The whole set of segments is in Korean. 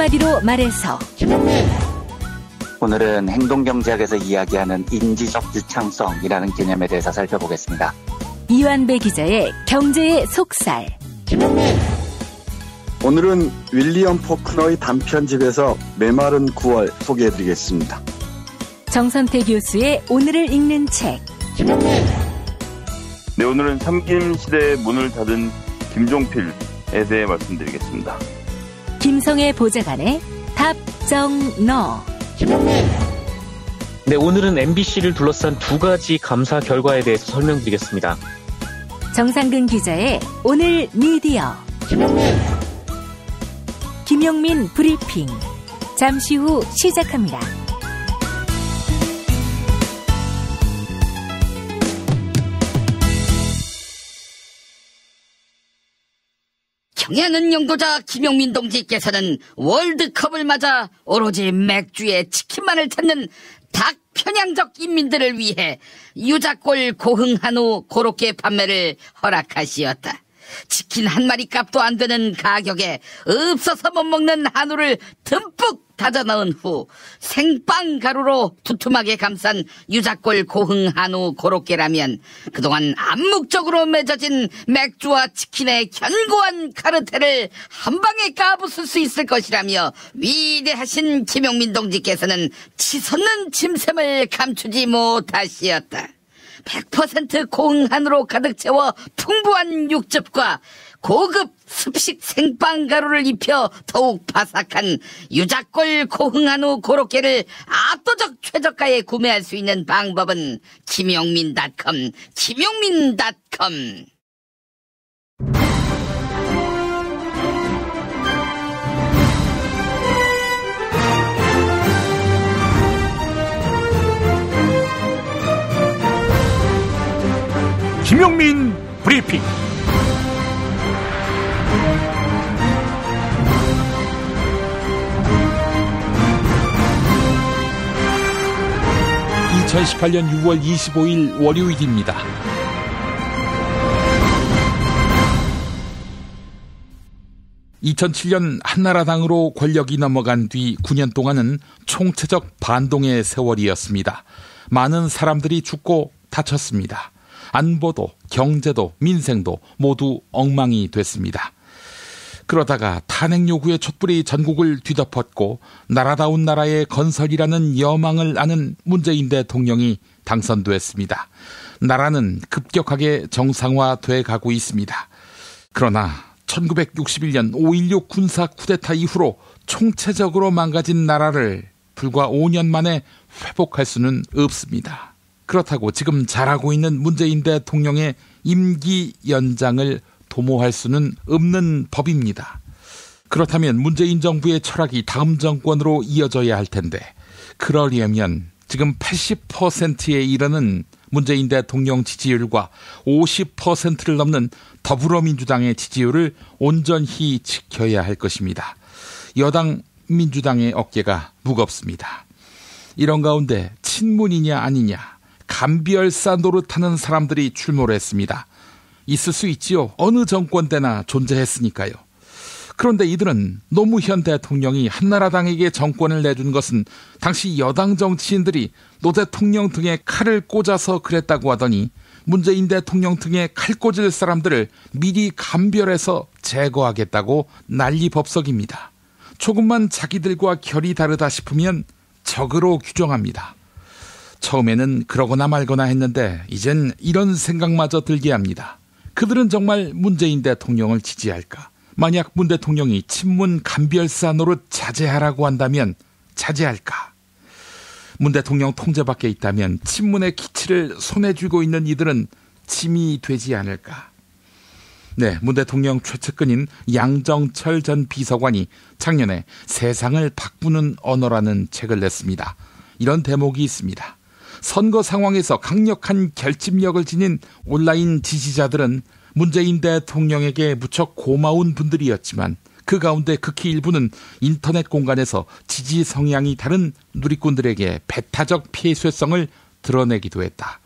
한마디로 말해서 오늘은 행동경제학에서 이야기하는 인지적 유창성이라는 개념에 대해서 살펴보겠습니다. 이완배 기자의 경제의 속살. 오늘은 윌리엄 포크너의 단편집에서 메마른 9월 소개해드리겠습니다. 정선태 교수의 오늘을 읽는 책. 네, 오늘은 삼김시대의 문을 닫은 김종필에 대해 말씀드리겠습니다. 김성애 보좌관의 답정너. 네, 오늘은 MBC를 둘러싼 두 가지 감사 결과에 대해서 설명드리겠습니다. 정상근 기자의 오늘 미디어. 김용민 브리핑. 잠시 후 시작합니다. 경애하는 영도자 김용민 동지께서는 월드컵을 맞아 오로지 맥주에 치킨만을 찾는 닭편향적 인민들을 위해 유자골 고흥 한우 고로케 판매를 허락하시었다. 치킨 한 마리 값도 안 되는 가격에 없어서 못 먹는 한우를 듬뿍 다져 넣은 후 생빵 가루로 두툼하게 감싼 유자골 고흥 한우 고로케라면 그동안 암묵적으로 맺어진 맥주와 치킨의 견고한 카르텔을 한 방에 까부술 수 있을 것이라며 위대하신 김용민 동지께서는 치솟는 짐샘을 감추지 못하시었다. 100% 고흥한우로 가득 채워 풍부한 육즙과 고급 습식 생빵 가루를 입혀 더욱 바삭한 유자골 고흥한우 고로케를 압도적 최저가에 구매할 수 있는 방법은 김용민닷컴. 김용민 브리핑. (2018년 6월 25일) 월요일입니다. (2007년) 한나라당으로 권력이 넘어간 뒤 9년 동안은 총체적 반동의 세월이었습니다. 많은 사람들이 죽고 다쳤습니다. 안보도 경제도 민생도 모두 엉망이 됐습니다. 그러다가 탄핵 요구의 촛불이 전국을 뒤덮었고 나라다운 나라의 건설이라는 여망을 아는 문재인 대통령이 당선됐습니다. 나라는 급격하게 정상화돼 가고 있습니다. 그러나 1961년 5.16 군사 쿠데타 이후로 총체적으로 망가진 나라를 불과 5년 만에 회복할 수는 없습니다. 그렇다고 지금 잘하고 있는 문재인 대통령의 임기 연장을 도모할 수는 없는 법입니다. 그렇다면 문재인 정부의 철학이 다음 정권으로 이어져야 할 텐데 그러려면 지금 80%에 이르는 문재인 대통령 지지율과 50%를 넘는 더불어민주당의 지지율을 온전히 지켜야 할 것입니다. 여당 민주당의 어깨가 무겁습니다. 이런 가운데 친문이냐 아니냐 감비열사 노릇하는 사람들이 출몰을 했습니다. 있을 수 있지요. 어느 정권 때나 존재했으니까요. 그런데 이들은 노무현 대통령이 한나라당에게 정권을 내준 것은 당시 여당 정치인들이 노 대통령 등에 칼을 꽂아서 그랬다고 하더니 문재인 대통령 등에 칼 꽂을 사람들을 미리 감별해서 제거하겠다고 난리법석입니다. 조금만 자기들과 결이 다르다 싶으면 적으로 규정합니다. 처음에는 그러거나 말거나 했는데 이젠 이런 생각마저 들게 합니다. 그들은 정말 문재인 대통령을 지지할까? 만약 문 대통령이 친문 감별사 노릇 자제하라고 한다면 자제할까? 문 대통령 통제 밖에 있다면 친문의 기치를 손에 쥐고 있는 이들은 짐이 되지 않을까? 네, 문 대통령 최측근인 양정철 전 비서관이 작년에 세상을 바꾸는 언어라는 책을 냈습니다. 이런 대목이 있습니다. 선거 상황에서 강력한 결집력을 지닌 온라인 지지자들은 문재인 대통령에게 무척 고마운 분들이었지만 그 가운데 극히 일부는 인터넷 공간에서 지지 성향이 다른 누리꾼들에게 배타적 폐쇄성을 드러내기도 했다.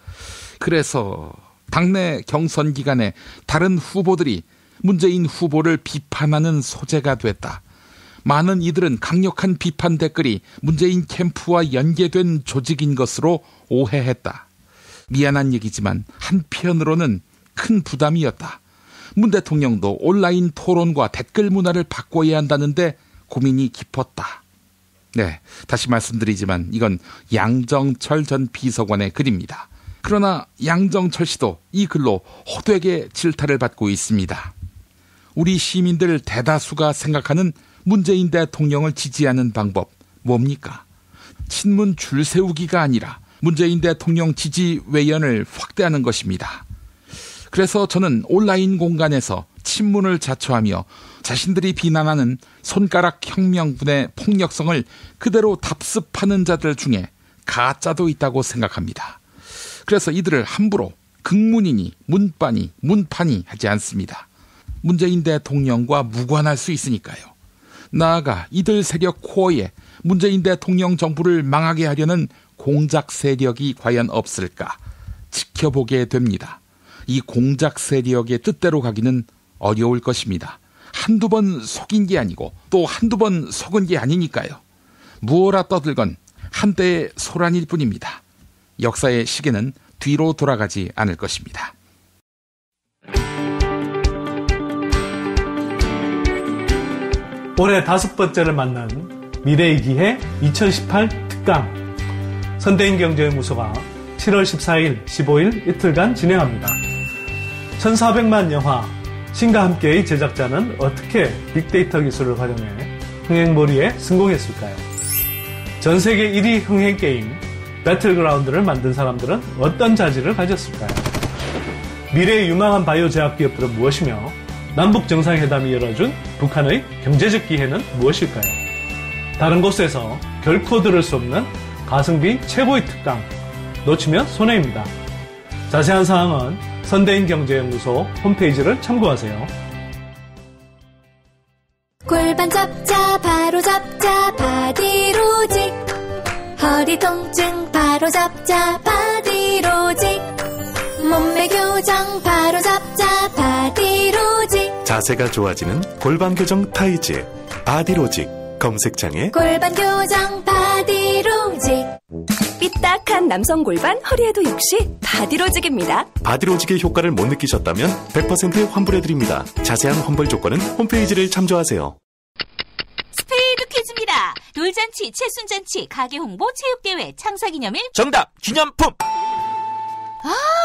그래서 당내 경선 기간에 다른 후보들이 문재인 후보를 비판하는 소재가 됐다. 많은 이들은 강력한 비판 댓글이 문재인 캠프와 연계된 조직인 것으로 오해했다. 미안한 얘기지만 한편으로는 큰 부담이었다. 문 대통령도 온라인 토론과 댓글 문화를 바꿔야 한다는데 고민이 깊었다. 네, 다시 말씀드리지만 이건 양정철 전 비서관의 글입니다. 그러나 양정철 씨도 이 글로 호되게 질타를 받고 있습니다. 우리 시민들 대다수가 생각하는 문재인 대통령을 지지하는 방법 뭡니까? 친문 줄 세우기가 아니라 문재인 대통령 지지 외연을 확대하는 것입니다. 그래서 저는 온라인 공간에서 친문을 자처하며 자신들이 비난하는 손가락 혁명군의 폭력성을 그대로 답습하는 자들 중에 가짜도 있다고 생각합니다. 그래서 이들을 함부로 극문이니 문빠니 문판이 하지 않습니다. 문재인 대통령과 무관할 수 있으니까요. 나아가 이들 세력 코어에 문재인 대통령 정부를 망하게 하려는 공작 세력이 과연 없을까 지켜보게 됩니다. 이 공작 세력의 뜻대로 가기는 어려울 것입니다. 한두 번 속인 게 아니고 또 한두 번 속은 게 아니니까요. 무엇라 떠들건 한때의 소란일 뿐입니다. 역사의 시계는 뒤로 돌아가지 않을 것입니다. 올해 5번째를 만난 미래의 기회 2018 특강 선대인 경제연구소가 7월 14일, 15일 이틀간 진행합니다. 1400만 영화 신과 함께의 제작자는 어떻게 빅데이터 기술을 활용해 흥행몰이에 성공했을까요? 전 세계 1위 흥행 게임 배틀그라운드를 만든 사람들은 어떤 자질을 가졌을까요? 미래의 유망한 바이오 제약 기업들은 무엇이며 남북 정상회담이 열어준 북한의 경제적 기회는 무엇일까요? 다른 곳에서 결코 들을 수 없는 가성비 최고의 특강 놓치면 손해입니다. 자세한 사항은 선대인 경제연구소 홈페이지를 참고하세요. 골반 잡자 바로 잡자 바디로직 허리 통증 바로 잡자 바디로직 몸매 교정 바로 잡자 바디로직 자세가 좋아지는 골반 교정 타이즈 바디로직 검색창에 골반 교정 바디로직 삐딱한 남성 골반 허리에도 역시 바디로직입니다. 바디로직의 효과를 못 느끼셨다면 100% 환불해드립니다. 자세한 환불 조건은 홈페이지를 참조하세요. 스페이드 퀴즈입니다. 돌잔치, 채순잔치, 가게홍보, 체육대회, 창사기념일. 정답! 기념품!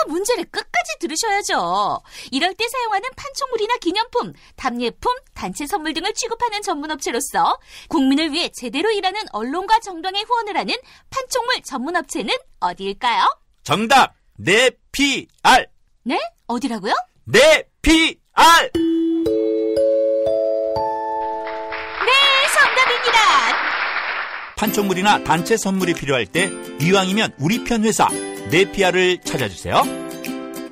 문제를 끝까지 들으셔야죠. 이럴 때 사용하는 판촉물이나 기념품, 답례품, 단체 선물 등을 취급하는 전문업체로서 국민을 위해 제대로 일하는 언론과 정당에 후원을 하는 판촉물 전문업체는 어디일까요? 정답! 네피알! 네? 어디라고요? 네피알! 네, 정답입니다. 판촉물이나 단체 선물이 필요할 때 이왕이면 우리 편 회사 네피아를 찾아주세요.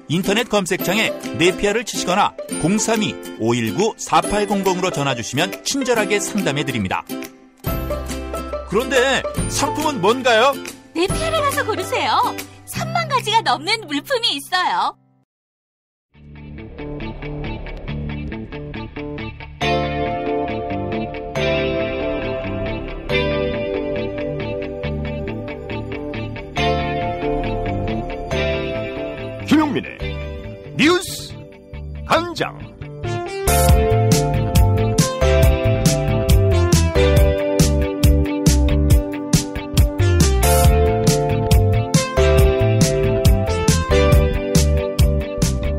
인터넷 검색창에 네피아를 치시거나 032-519-4800으로 전화주시면 친절하게 상담해드립니다. 그런데 상품은 뭔가요? 네피아를 가서 고르세요. 3만 가지가 넘는 물품이 있어요. 김용민의 뉴스 광장.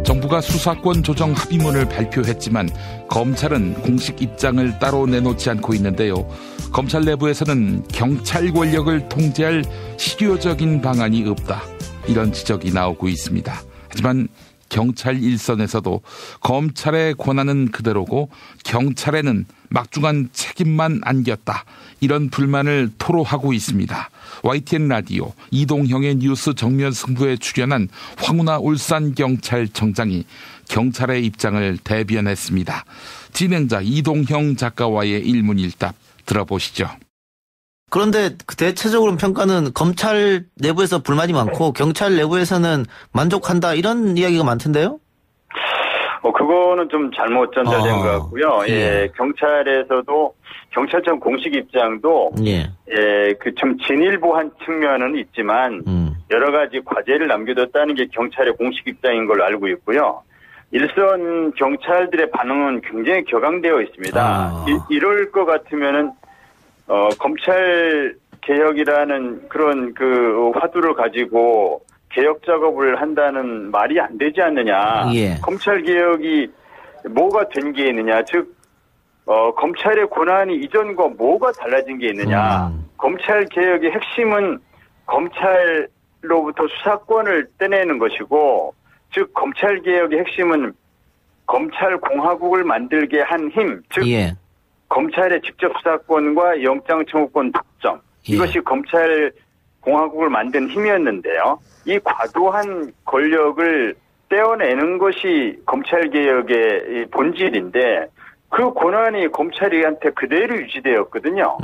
정부가 수사권 조정 합의문을 발표했지만 검찰은 공식 입장을 따로 내놓지 않고 있는데요. 검찰 내부에서는 경찰 권력을 통제할 실효적인 방안이 없다, 이런 지적이 나오고 있습니다. 하지만 경찰 일선에서도 검찰의 권한은 그대로고 경찰에는 막중한 책임만 안겼다, 이런 불만을 토로하고 있습니다. YTN 라디오 이동형의 뉴스 정면 승부에 출연한 황운하 울산경찰청장이 경찰의 입장을 대변했습니다. 진행자 이동형 작가와의 일문일답 들어보시죠. 그런데 대체적으로 평가는 검찰 내부에서 불만이 많고 경찰 내부에서는 만족한다, 이런 이야기가 많던데요? 그거는 좀 잘못 전달된 것 같고요. 예, 경찰에서도 경찰청 공식 입장도 그 좀 진일보한 측면은 있지만 여러 가지 과제를 남겨뒀다는 게 경찰의 공식 입장인 걸로 알고 있고요. 일선 경찰들의 반응은 굉장히 격앙되어 있습니다. 이럴 것 같으면은 검찰 개혁이라는 그런 그 화두를 가지고 개혁 작업을 한다는 말이 안 되지 않느냐. 검찰 개혁이 뭐가 된 게 있느냐. 즉 검찰의 권한이 이전과 뭐가 달라진 게 있느냐. 검찰 개혁의 핵심은 검찰로부터 수사권을 떼내는 것이고, 즉 검찰 개혁의 핵심은 검찰 공화국을 만들게 한 힘, 즉 검찰의 직접 수사권과 영장 청구권 독점. 이것이 검찰 공화국을 만든 힘이었는데요. 이 과도한 권력을 떼어내는 것이 검찰 개혁의 본질인데 그 권한이 검찰한테 그대로 유지되었거든요.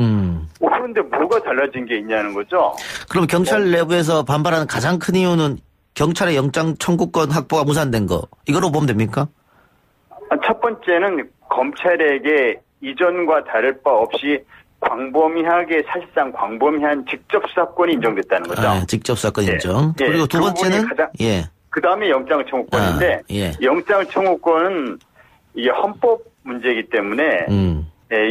그런데 뭐가 달라진 게 있냐는 거죠. 그럼 경찰 내부에서 반발하는 가장 큰 이유는 경찰의 영장 청구권 확보가 무산된 거, 이거로 보면 됩니까? 첫 번째는 검찰에게 이전과 다를 바 없이 광범위하게, 사실상 광범위한 직접 수사권이 인정됐다는 거죠. 직접 수사권 인정. 그리고 두 번째는 그 다음에 영장 청구권인데 영장 청구권은 이게 헌법 문제이기 때문에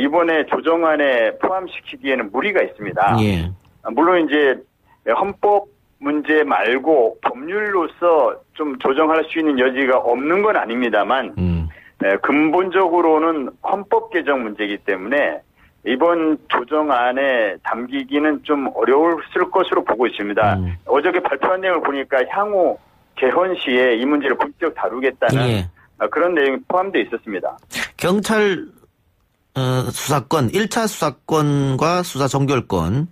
이번에 조정안에 포함시키기에는 무리가 있습니다. 물론 이제 헌법 문제 말고 법률로서 좀 조정할 수 있는 여지가 없는 건 아닙니다만 근본적으로는 헌법 개정 문제이기 때문에 이번 조정안에 담기기는 좀 어려웠을 것으로 보고 있습니다. 어저께 발표한 내용을 보니까 향후 개헌 시에 이 문제를 본격 다루겠다는 그런 내용이 포함되어 있었습니다. 경찰 수사권, 1차 수사권과 수사 종결권,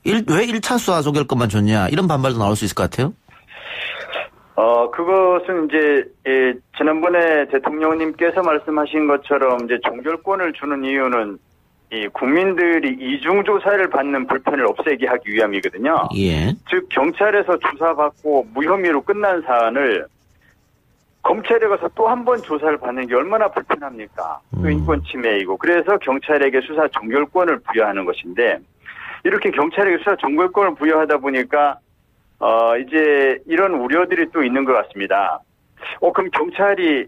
왜 1차 수사 종결권만 줬냐, 이런 반발도 나올 수 있을 것 같아요. 그것은 이제 지난번에 대통령님께서 말씀하신 것처럼 이제 종결권을 주는 이유는 이 국민들이 이중 조사를 받는 불편을 없애게 하기 위함이거든요. 즉 경찰에서 조사받고 무혐의로 끝난 사안을 검찰에 가서 또 한 번 조사를 받는 게 얼마나 불편합니까? 또 인권 침해이고. 그래서 경찰에게 수사 종결권을 부여하는 것인데, 이렇게 경찰에게 수사 종결권을 부여하다 보니까 이제 이런 우려들이 또 있는 것 같습니다. 그럼 경찰이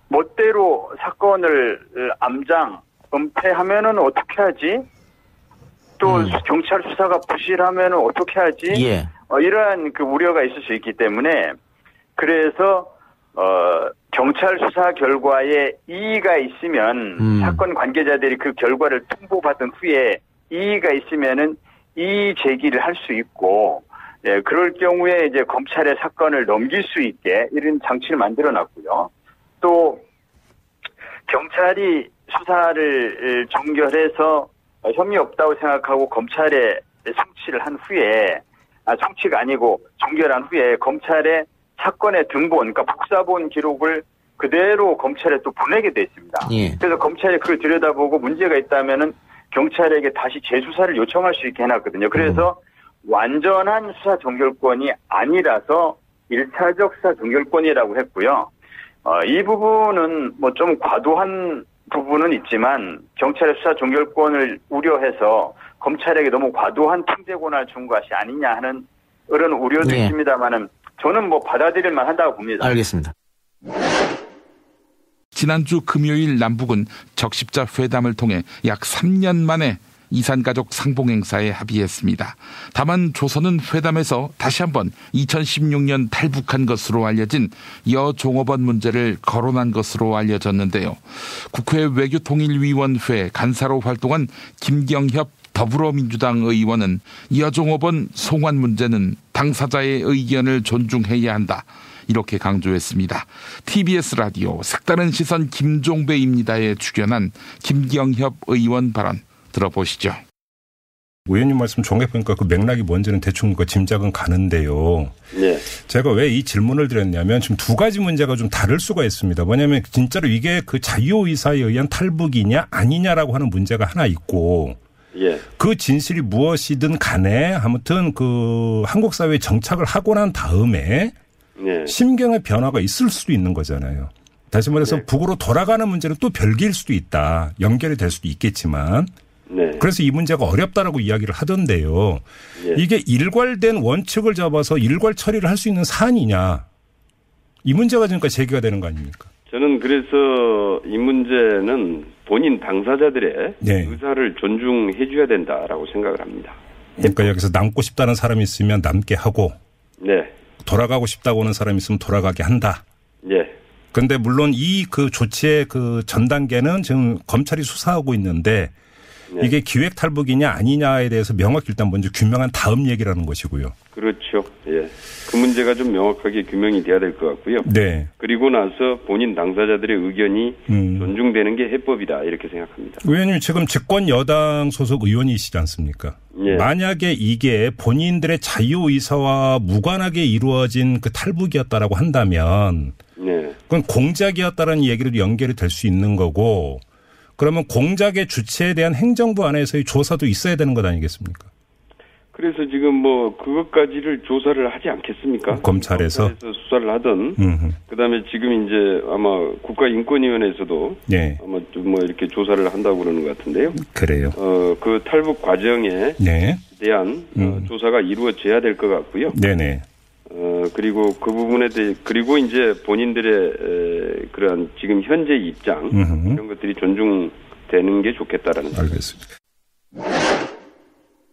멋대로 사건을 은폐하면은 어떻게 하지? 또 경찰 수사가 부실하면은 어떻게 하지? 이러한 그 우려가 있을 수 있기 때문에, 그래서 경찰 수사 결과에 이의가 있으면 사건 관계자들이 그 결과를 통보받은 후에 이의가 있으면은 이의 제기를 할 수 있고, 그럴 경우에 이제 검찰에 사건을 넘길 수 있게 이런 장치를 만들어 놨고요. 또 경찰이 수사를 종결해서 혐의 없다고 생각하고 검찰에 송치를 한 후에, 송치가 아니고 종결한 후에 검찰에 사건의 등본, 그러니까 복사본 기록을 그대로 검찰에 또 보내게 돼 있습니다. 그래서 검찰이 그걸 들여다보고 문제가 있다면은 경찰에게 다시 재수사를 요청할 수 있게 해놨거든요. 그래서 완전한 수사 종결권이 아니라서 1차적 수사 종결권이라고 했고요. 이 부분은 뭐 좀 과도한 부분은 있지만 경찰의 수사 종결권을 우려해서 검찰에게 너무 과도한 통제 권한을 준 것이 아니냐 하는 그런 우려도 있습니다만은 저는 뭐 받아들일 만하다고 봅니다. 알겠습니다. 지난주 금요일 남북은 적십자 회담을 통해 약 3년 만에 이산가족 상봉행사에 합의했습니다. 다만 조선은 회담에서 다시 한번 2016년 탈북한 것으로 알려진 여종업원 문제를 거론한 것으로 알려졌는데요. 국회 외교통일위원회 간사로 활동한 김경협 더불어민주당 의원은 여종업원 송환 문제는 당사자의 의견을 존중해야 한다, 이렇게 강조했습니다. TBS 라디오 색다른 시선 김종배입니다에 출연한 김경협 의원 발언 들어보시죠. 의원님 말씀 종합해보니까 그 맥락이 뭔지는 대충 짐작은 가는데요. 제가 왜 이 질문을 드렸냐면 지금 두 가지 문제가 좀 다를 수가 있습니다. 뭐냐면 진짜로 이게 그 자유의사에 의한 탈북이냐 아니냐라고 하는 문제가 하나 있고, 그 진실이 무엇이든 간에 아무튼 그 한국 사회에 정착을 하고 난 다음에 심경의 변화가 있을 수도 있는 거잖아요. 다시 말해서 북으로 돌아가는 문제는 또 별개일 수도 있다. 연결이 될 수도 있겠지만. 그래서 이 문제가 어렵다라고 이야기를 하던데요. 이게 일괄된 원칙을 잡아서 일괄 처리를 할 수 있는 사안이냐. 이 문제가 지금까지 제기가 되는 거 아닙니까? 저는 그래서 이 문제는 본인 당사자들의 의사를 존중해 줘야 된다라고 생각을 합니다. 그러니까 여기서 남고 싶다는 사람이 있으면 남게 하고 돌아가고 싶다고 하는 사람이 있으면 돌아가게 한다. 그런데 물론 이 그 조치의 그 전 단계는 지금 검찰이 수사하고 있는데 이게 기획 탈북이냐 아니냐에 대해서 명확히 일단 먼저 규명한 다음 얘기라는 것이고요. 그렇죠. 예. 그 문제가 좀 명확하게 규명이 돼야 될 것 같고요. 그리고 나서 본인 당사자들의 의견이 존중되는 게 해법이다 이렇게 생각합니다. 의원님 지금 집권 여당 소속 의원이시지 않습니까? 만약에 이게 본인들의 자유의사와 무관하게 이루어진 그 탈북이었다라고 한다면 그건 공작이었다라는 얘기로 연결이 될 수 있는 거고 그러면 공작의 주체에 대한 행정부 안에서의 조사도 있어야 되는 것 아니겠습니까? 그래서 지금 뭐 그것까지를 조사를 하지 않겠습니까? 검찰에서 수사를 하든 그다음에 지금 이제 아마 국가인권위원회에서도 아마 좀 뭐 이렇게 조사를 한다고 그러는 것 같은데요. 그래요. 그 탈북 과정에 대한 조사가 이루어져야 될 것 같고요. 그리고 그 부분에 대해 그리고 이제 본인들의 그런 지금 현재 입장 이런 것들이 존중되는 게 좋겠다라는. 알겠습니다.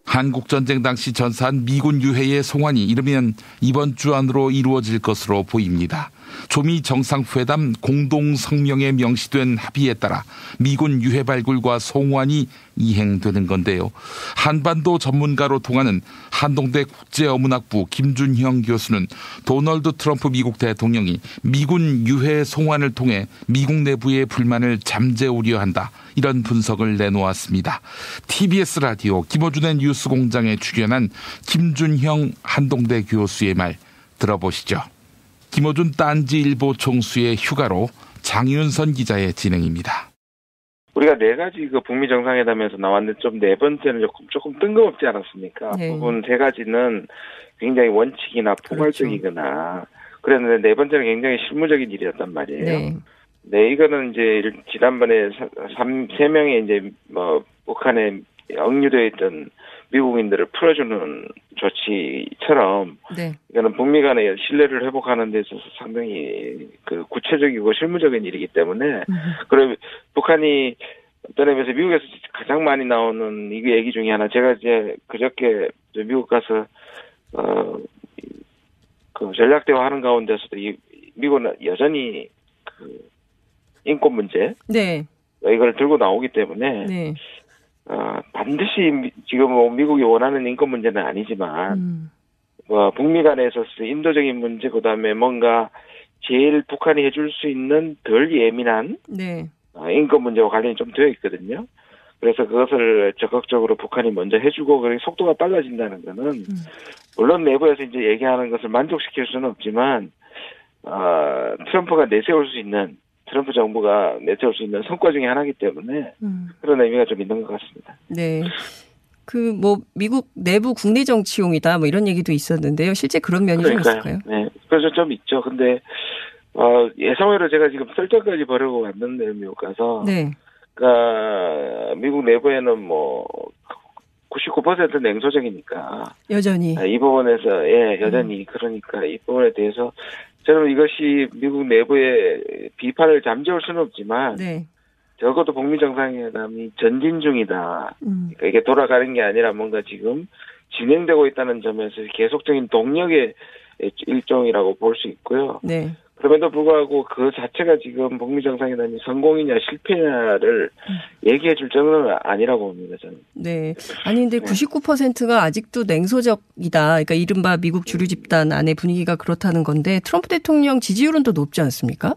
한국전쟁 당시 전사한 미군 유해의 송환이 이르면 이번 주 안으로 이루어질 것으로 보입니다. 조미 정상회담 공동성명에 명시된 합의에 따라 미군 유해 발굴과 송환이 이행되는 건데요. 한반도 전문가로 통하는 한동대 국제어문학부 김준형 교수는 도널드 트럼프 미국 대통령이 미군 유해 송환을 통해 미국 내부의 불만을 잠재우려 한다. 이런 분석을 내놓았습니다. TBS 라디오 김어준의 뉴스공장에 출연한 김준형 한동대 교수의 말 들어보시죠. 김어준 딴지일보 총수의 휴가로 장윤선 기자의 진행입니다. 우리가 네 가지 그 북미 정상회담에서 나왔는데 좀 네 번째는 조금 뜬금없지 않았습니까? 부분 세 가지는 굉장히 원칙이나 포괄적이거나 그랬는데 네 번째는 굉장히 실무적인 일이었단 말이에요. 이거는 이제 지난번에 세 명의 이제 뭐 북한에 억류되어 있던 미국인들을 풀어주는 조치처럼 이거는 북미 간의 신뢰를 회복하는 데 있어서 상당히 그 구체적이고 실무적인 일이기 때문에 그리고 북한이 어떤 의미에서 미국에서 가장 많이 나오는 이 얘기 중에 하나 제가 이제 그저께 미국 가서 그 전략 대화하는 가운데서도 이 미국은 여전히 그 인권 문제 이걸 들고 나오기 때문에 반드시 지금 뭐 미국이 원하는 인권 문제는 아니지만 뭐 북미 간에 있어서 인도적인 문제 그다음에 뭔가 제일 북한이 해줄 수 있는 덜 예민한 인권 문제와 관련이 좀 되어 있거든요. 그래서 그것을 적극적으로 북한이 먼저 해주고 그렇게 속도가 빨라진다는 거는 물론 내부에서 이제 얘기하는 것을 만족시킬 수는 없지만 트럼프 정부가 내세울 수 있는 성과 중에 하나이기 때문에 그런 의미가 좀 있는 것 같습니다. 그 뭐 미국 내부 국내 정치용이다 뭐 이런 얘기도 있었는데요. 실제 그런 면이 좀 있을까요? 그래서 좀 있죠. 근데 예상외로 제가 지금 설전까지 벌이고 왔는데 미국 가서 그러니까 미국 내부에는 뭐 99% 냉소적이니까 여전히 이 부분에서 여전히 그러니까 이 부분에 대해서 저는 이것이 미국 내부의 비판을 잠재울 수는 없지만 적어도 북미 정상회담이 전진 중이다. 그러니까 이게 돌아가는 게 아니라 뭔가 지금 진행되고 있다는 점에서 계속적인 동력의 일종이라고 볼 수 있고요. 그럼에도 불구하고 그 자체가 지금 북미 정상회담이 성공이냐 실패냐를 얘기해 줄 정도는 아니라고 봅니다, 저는. 아니, 근데 99%가 아직도 냉소적이다. 그러니까 이른바 미국 주류 집단 안의 분위기가 그렇다는 건데 트럼프 대통령 지지율은 더 높지 않습니까?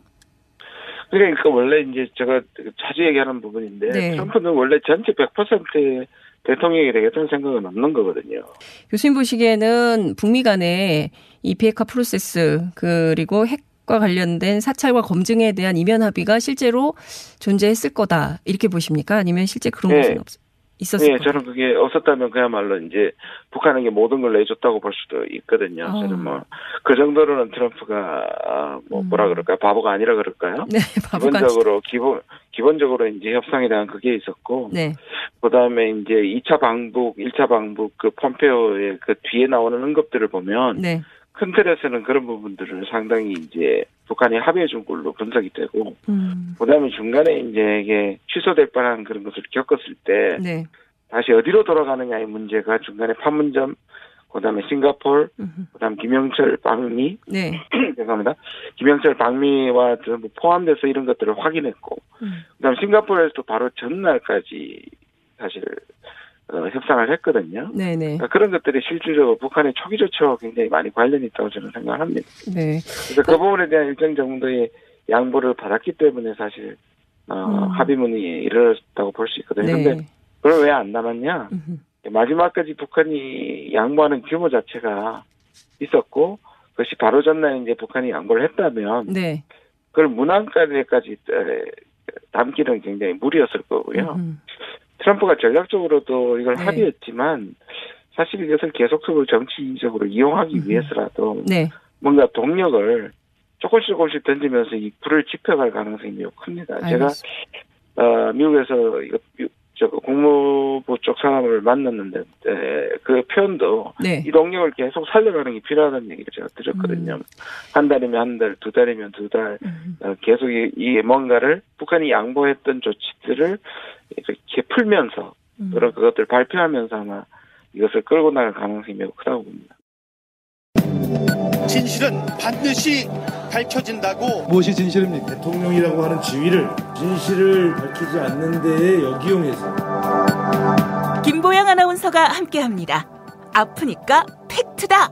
그러니까 원래 이제 제가 자주 얘기하는 부분인데 트럼프는 원래 전체 100%의 대통령이 되겠다는 생각은 없는 거거든요. 교수님 보시기에는 북미 간에 이 비핵화 프로세스 그리고 핵과 관련된 사찰과 검증에 대한 이면 합의가 실제로 존재했을 거다 이렇게 보십니까? 아니면 실제 그런 것은 없어요? 있었을 네, 저는 그게 없었다면 그야말로 이제 북한에게 모든 걸 내줬다고 볼 수도 있거든요. 저는 뭐 그 정도로는 트럼프가 뭐라 그럴까요? 바보가 아니라 그럴까요? 네, 바보가 기본적으로 이제 협상에 대한 그게 있었고, 네. 그다음에 이제 2차 방북, 1차 방북 그 폼페오의 그 뒤에 나오는 언급들을 보면 네. 큰 틀에서는 그런 부분들을 상당히 이제 북한이 합의해 준 걸로 분석이 되고, 그다음에 중간에 이제 이게 취소될 뻔한 그런 것을 겪었을 때 네. 다시 어디로 돌아가느냐의 문제가 중간에 판문점, 그다음에 싱가포르, 그다음 김영철 방미, 네. 죄송합니다. 김영철 방미와 포함돼서 이런 것들을 확인했고, 그다음 싱가포르에서도 바로 전날까지 사실 협상을 했거든요. 네네. 그러니까 그런 것들이 실질적으로 북한의 초기 조치와 굉장히 많이 관련이 있다고 저는 생각합니다. 네. 그래서 그 부분에 대한 일정 정도의 양보를 받았기 때문에 사실 합의문이 이르렀다고 볼 수 있거든요. 그런데 네. 그걸 왜 안 남았냐? 마지막까지 북한이 양보하는 규모 자체가 있었고, 그것이 바로 전날 이제 북한이 양보를 했다면, 네. 그걸 문안까지 담기는 굉장히 무리였을 거고요. 트럼프가 전략적으로도 이걸 합의했지만, 사실 이것을 계속적으로 정치적으로 이용하기 위해서라도, 네. 뭔가 동력을 조금씩 던지면서 이 불을 지펴갈 가능성이 매우 큽니다. 알겠습니다. 제가, 미국에서 국무부 쪽 사람을 만났는데 그 표현도 네. 이 동력을 계속 살려가는 게 필요하다는 얘기를 제가 드렸거든요. 한 달이면 한 달, 두 달이면 두 달 계속 이 뭔가를 북한이 양보했던 조치들을 이렇게 풀면서 그런 그것들을 발표하면서 아마 이것을 끌고 나갈 가능성이 매우 크다고 봅니다. 진실은 반드시 밝혀진다고. 무엇이 진실입니까? 대통령이라고 하는 지위를 진실을 밝히지 않는 데에 역이용해서. 김보영 아나운서가 함께합니다. 아프니까 팩트다.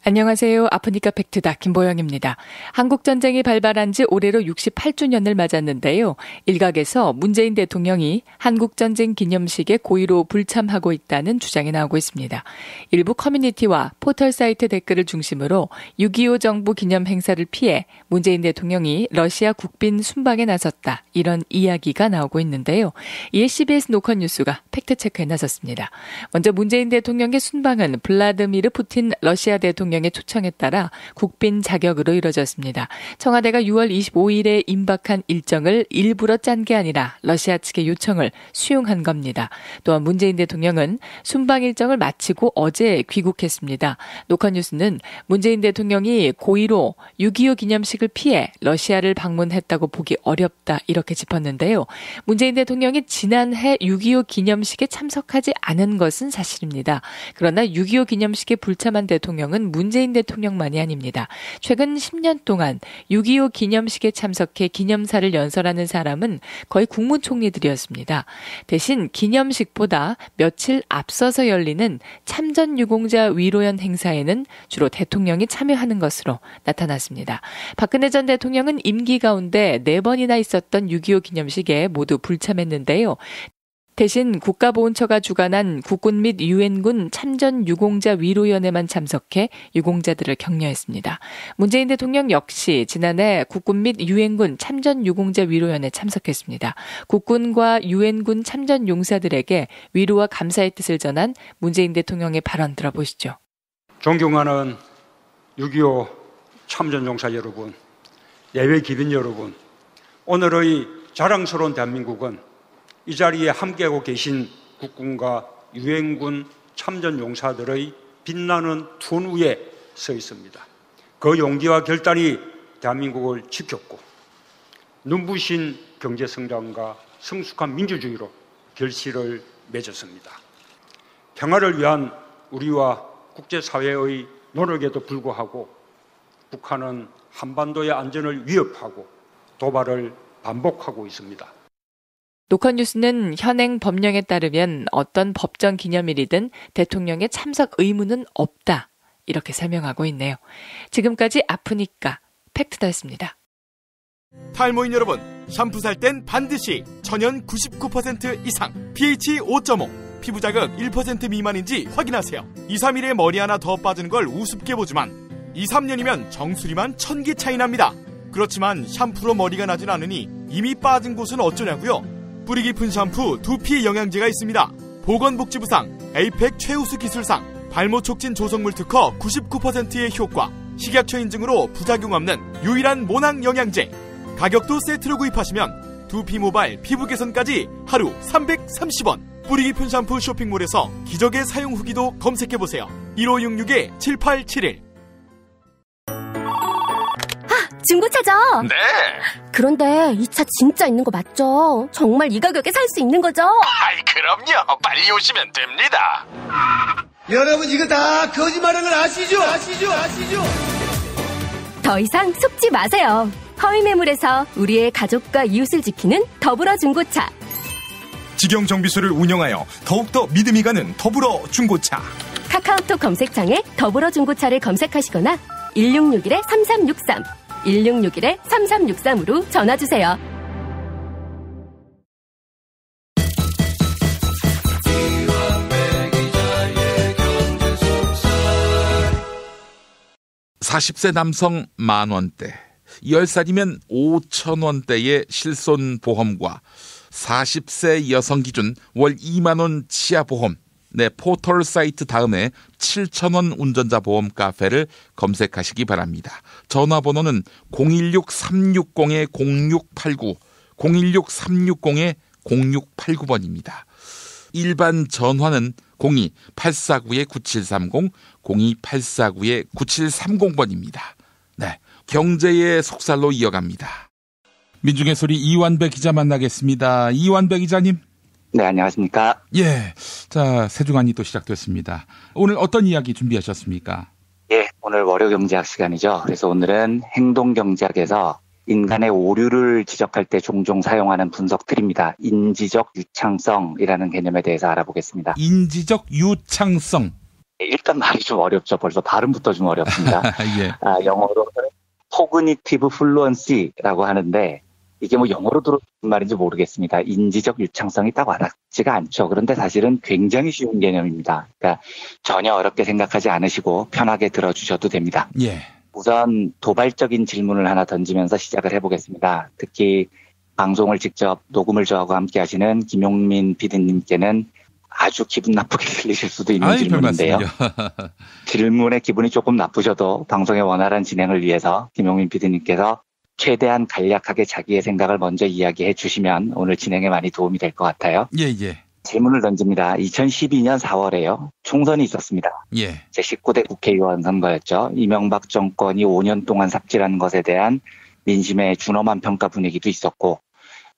안녕하세요. 아프니까 팩트다. 김보영입니다. 한국전쟁이 발발한 지 올해로 68주년을 맞았는데요. 일각에서 문재인 대통령이 한국전쟁 기념식에 고의로 불참하고 있다는 주장이 나오고 있습니다. 일부 커뮤니티와 포털 사이트 댓글을 중심으로 6.25 정부 기념 행사를 피해 문재인 대통령이 러시아 국빈 순방에 나섰다. 이런 이야기가 나오고 있는데요. 이에 CBS 노컷뉴스가 팩트체크에 나섰습니다. 먼저 문재인 대통령의 순방은 블라드미르 푸틴 러시아 대통령의 초청에 따라 국빈 자격으로 이뤄졌습니다. 청와대가 6월 25일에 임박한 일정을 일부러 짠 게 아니라 러시아 측의 요청을 수용한 겁니다. 또한 문재인 대통령은 순방 일정을 마치고 어제 귀국했습니다. 노컷뉴스는 문재인 대통령이 고의로 6.25 기념식을 피해 러시아를 방문했다고 보기 어렵다 이렇게 짚었는데요. 문재인 대통령이 지난해 6.25 기념식에 참석하지 않은 것은 사실입니다. 그러나 6.25 기념식에 불참한 대통령은 문재인 대통령만이 아닙니다. 최근 10년 동안 6.25 기념식에 참석해 기념사를 연설하는 사람은 거의 국무총리들이었습니다. 대신 기념식보다 며칠 앞서서 열리는 참전유공자 위로연 행사에는 주로 대통령이 참여하는 것으로 나타났습니다. 박근혜 전 대통령은 임기 가운데 4번이나 있었던 6.25 기념식에 모두 불참했는데요. 대신 국가보훈처가 주관한 국군 및 유엔군 참전유공자 위로연에만 참석해 유공자들을 격려했습니다. 문재인 대통령 역시 지난해 국군 및 유엔군 참전유공자 위로연에 참석했습니다. 국군과 유엔군 참전용사들에게 위로와 감사의 뜻을 전한 문재인 대통령의 발언 들어보시죠. 존경하는 6.25 참전용사 여러분, 예외 기빈 여러분, 오늘의 자랑스러운 대한민국은 이 자리에 함께하고 계신 국군과 유엔군 참전용사들의 빛나는 둔 위에 서 있습니다. 그 용기와 결단이 대한민국을 지켰고 눈부신 경제성장과 성숙한 민주주의로 결실을 맺었습니다. 평화를 위한 우리와 국제사회의 노력에도 불구하고 북한은 한반도의 안전을 위협하고 도발을 반복하고 있습니다. 노컷뉴스는 현행 법령에 따르면 어떤 법정 기념일이든 대통령의 참석 의무는 없다. 이렇게 설명하고 있네요. 지금까지 아프니까 팩트다였습니다. 탈모인 여러분, 샴푸 살 땐 반드시 천연 99% 이상, pH 5.5, 피부 자극 1% 미만인지 확인하세요. 2, 3일에 머리 하나 더 빠지는 걸 우습게 보지만 2, 3년이면 정수리만 1000개 차이 납니다. 그렇지만 샴푸로 머리가 나진 않으니 이미 빠진 곳은 어쩌냐고요? 뿌리 깊은 샴푸 두피 영양제가 있습니다. 보건복지부상, 에이펙 최우수 기술상, 발모 촉진 조성물 특허 99%의 효과, 식약처 인증으로 부작용 없는 유일한 모낭 영양제. 가격도 세트로 구입하시면 두피 모발, 피부 개선까지 하루 330원. 뿌리 깊은 샴푸 쇼핑몰에서 기적의 사용 후기도 검색해보세요. 1566-7871. 중고차죠? 네. 그런데 이 차 진짜 있는 거 맞죠? 정말 이 가격에 살 수 있는 거죠? 아이, 그럼요. 빨리 오시면 됩니다. 여러분, 이거 다 거짓말하는 걸 아시죠? 더 이상 속지 마세요. 허위 매물에서 우리의 가족과 이웃을 지키는 더불어 중고차. 직영 정비소를 운영하여 더욱더 믿음이 가는 더불어 중고차. 카카오톡 검색창에 더불어 중고차를 검색하시거나 1661-3363, 1661-3363으로 전화주세요. (40세) 남성 10,000원대, 10살이면 5,000원대의 실손보험과 40세 여성 기준 월 2만원 치아 보험, 네, 포털 사이트 다음에 7,000원 운전자 보험 카페를 검색하시기 바랍니다. 전화번호는 016-360-0689, 016-360-0689번입니다. 일반 전화는 02-849-9730, 02-849-9730번입니다. 네, 경제의 속살로 이어갑니다. 민중의 소리 이완배 기자 만나겠습니다. 이완배 기자님. 네, 안녕하십니까. 예, 자, 세주간이 또 시작됐습니다. 오늘 어떤 이야기 준비하셨습니까? 예, 오늘 월요경제학 시간이죠. 그래서 오늘은 행동경제학에서 인간의 오류를 지적할 때 종종 사용하는 분석들입니다. 인지적 유창성이라는 개념에 대해서 알아보겠습니다. 인지적 유창성. 일단 말이 좀 어렵죠. 벌써 발음부터 좀 어렵습니다. 예. 영어로 cognitive fluency라고 하는데 이게 뭐 영어로 들어온 말인지 모르겠습니다. 인지적 유창성이 딱 와닿지가 않죠. 그런데 사실은 굉장히 쉬운 개념입니다. 그러니까 전혀 어렵게 생각하지 않으시고 편하게 들어주셔도 됩니다. 예. 우선 도발적인 질문을 하나 던지면서 시작을 해보겠습니다. 특히 방송을 직접 녹음을 저하고 함께 하시는 김용민 PD님께는 아주 기분 나쁘게 들리실 수도 있는 질문인데요. 질문의 기분이 조금 나쁘셔도 방송의 원활한 진행을 위해서 김용민 PD님께서 최대한 간략하게 자기의 생각을 먼저 이야기해 주시면 오늘 진행에 많이 도움이 될 것 같아요. 예. 질문을 던집니다. 2012년 4월에요. 총선이 있었습니다. 예. 제19대 국회의원 선거였죠. 이명박 정권이 5년 동안 삽질한 것에 대한 민심의 준엄한 평가 분위기도 있었고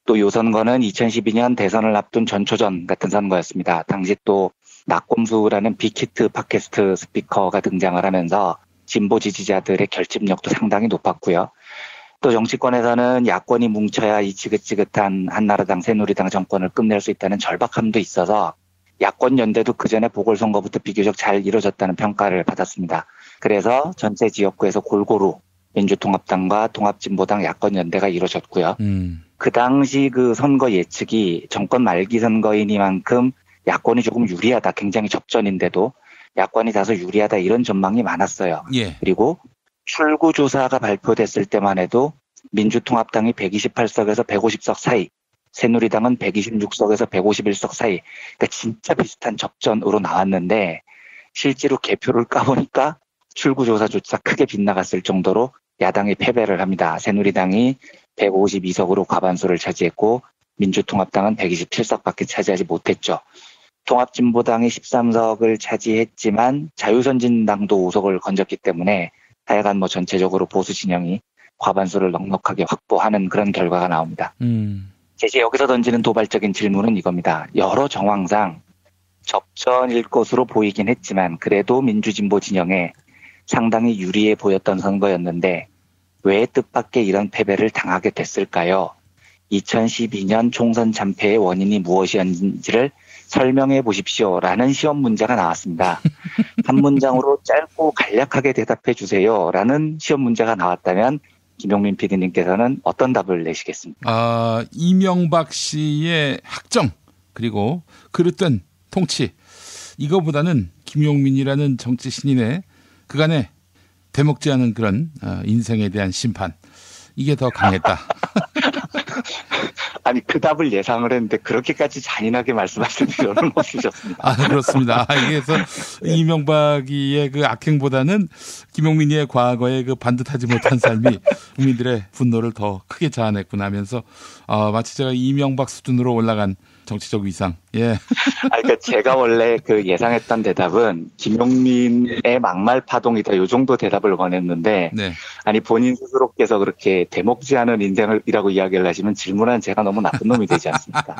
또 이 선거는 2012년 대선을 앞둔 전초전 같은 선거였습니다. 당시 또 낙곰수라는 빅히트 팟캐스트 스피커가 등장을 하면서 진보 지지자들의 결집력도 상당히 높았고요. 또 정치권에서는 야권이 뭉쳐야 이 지긋지긋한 한나라당, 새누리당 정권을 끝낼 수 있다는 절박함도 있어서 야권 연대도 그전에 보궐선거부터 비교적 잘 이루어졌다는 평가를 받았습니다. 그래서 전체 지역구에서 골고루 민주통합당과 통합진보당 야권 연대가 이루어졌고요. 그 당시 그 선거 예측이 정권 말기 선거이니만큼 야권이 조금 유리하다, 굉장히 접전인데도 야권이 다소 유리하다 이런 전망이 많았어요. 예. 그리고 출구조사가 발표됐을 때만 해도 민주통합당이 128석에서 150석 사이, 새누리당은 126석에서 151석 사이, 그러니까 진짜 비슷한 접전으로 나왔는데 실제로 개표를 까보니까 출구조사조차 크게 빗나갔을 정도로 야당이 패배를 합니다. 새누리당이 152석으로 과반수를 차지했고 민주통합당은 127석밖에 차지하지 못했죠. 통합진보당이 13석을 차지했지만 자유선진당도 5석을 건졌기 때문에 하여간 뭐 전체적으로 보수 진영이 과반수를 넉넉하게 확보하는 그런 결과가 나옵니다. 이제 여기서 던지는 도발적인 질문은 이겁니다. 여러 정황상 접전일 것으로 보이긴 했지만 그래도 민주진보 진영에 상당히 유리해 보였던 선거였는데 왜 뜻밖의 이런 패배를 당하게 됐을까요? 2012년 총선 참패의 원인이 무엇이었는지를 설명해 보십시오라는 시험 문제가 나왔습니다. 한 문장으로 짧고 간략하게 대답해 주세요라는 시험 문제가 나왔다면 김용민 PD님께서는 어떤 답을 내시겠습니까? 이명박 씨의 학정 그리고 그릇된 통치 이거보다는 김용민이라는 정치 신인의 그간의 대먹지 않은 그런 인생에 대한 심판 이게 더 강했다. 아니, 그 답을 예상을 했는데 그렇게까지 잔인하게 말씀하실 필요는 없으셨습니다. 그렇습니다. 그래서 이명박이의 그 악행보다는 김용민이의 과거의 그 반듯하지 못한 삶이 국민들의 분노를 더 크게 자아냈구나 하면서 마치 제가 이명박 수준으로 올라간 정치적 위상. 예. 그러니까 제가 원래 그 예상했던 대답은 김용민의 막말 파동이다. 요 정도 대답을 원했는데, 네. 아니 본인 스스로께서 그렇게 대목지 않은 인생이라고 이야기를 하시면 질문한 제가 너무 나쁜 놈이 되지 않습니까?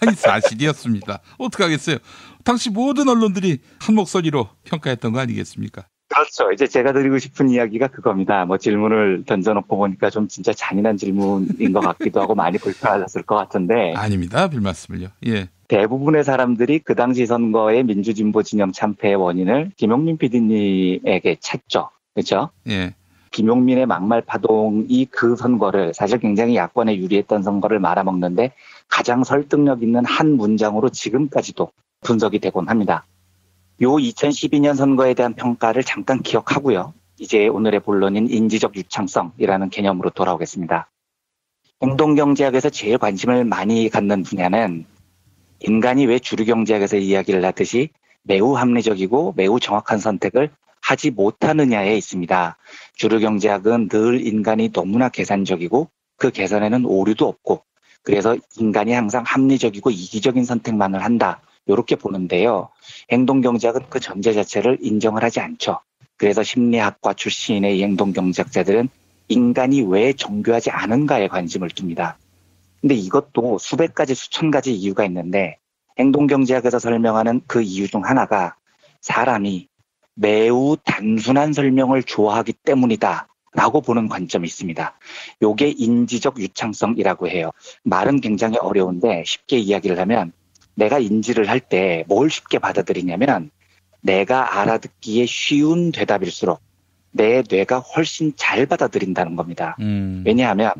아니 사실이었습니다. 어떡하겠어요. 당시 모든 언론들이 한 목소리로 평가했던 거 아니겠습니까? 그렇죠. 이제 제가 드리고 싶은 이야기가 그겁니다. 뭐 질문을 던져놓고 보니까 좀 진짜 잔인한 질문인 것 같기도 하고 많이 불편하셨을 것 같은데. 아닙니다. 별 말씀을요. 예. 대부분의 사람들이 그 당시 선거의 민주진보 진영 참패의 원인을 김용민 PD님에게 찾죠. 그렇죠? 예. 김용민의 막말 파동이 그 선거를 사실 굉장히 야권에 유리했던 선거를 말아먹는데 가장 설득력 있는 한 문장으로 지금까지도 분석이 되곤 합니다. 요 2012년 선거에 대한 평가를 잠깐 기억하고요. 이제 오늘의 본론인 인지적 유창성이라는 개념으로 돌아오겠습니다. 행동경제학에서 제일 관심을 많이 갖는 분야는 인간이 왜 주류경제학에서 이야기를 하듯이 매우 합리적이고 매우 정확한 선택을 하지 못하느냐에 있습니다. 주류경제학은 늘 인간이 너무나 계산적이고 그 계산에는 오류도 없고 그래서 인간이 항상 합리적이고 이기적인 선택만을 한다. 이렇게 보는데요. 행동경제학은 그 전제 자체를 인정을 하지 않죠. 그래서 심리학과 출신의 이 행동경제학자들은 인간이 왜 정교하지 않은가에 관심을 둡니다. 근데 이것도 수백 가지, 수천 가지 이유가 있는데 행동경제학에서 설명하는 그 이유 중 하나가 사람이 매우 단순한 설명을 좋아하기 때문이다 라고 보는 관점이 있습니다. 요게 인지적 유창성이라고 해요. 말은 굉장히 어려운데 쉽게 이야기를 하면 내가 인지를 할 때 뭘 쉽게 받아들이냐면 내가 알아듣기에 쉬운 대답일수록 내 뇌가 훨씬 잘 받아들인다는 겁니다. 왜냐하면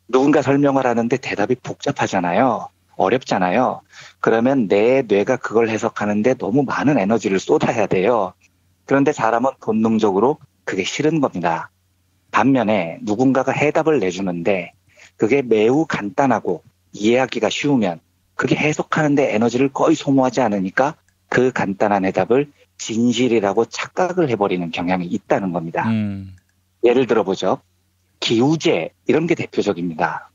누군가 설명을 하는데 대답이 복잡하잖아요. 어렵잖아요. 그러면 내 뇌가 그걸 해석하는데 너무 많은 에너지를 쏟아야 돼요. 그런데 사람은 본능적으로 그게 싫은 겁니다. 반면에 누군가가 해답을 내주는데 그게 매우 간단하고 이해하기가 쉬우면 그게 해석하는데 에너지를 거의 소모하지 않으니까 그 간단한 해답을 진실이라고 착각을 해버리는 경향이 있다는 겁니다. 예를 들어보죠. 기우제 이런 게 대표적입니다.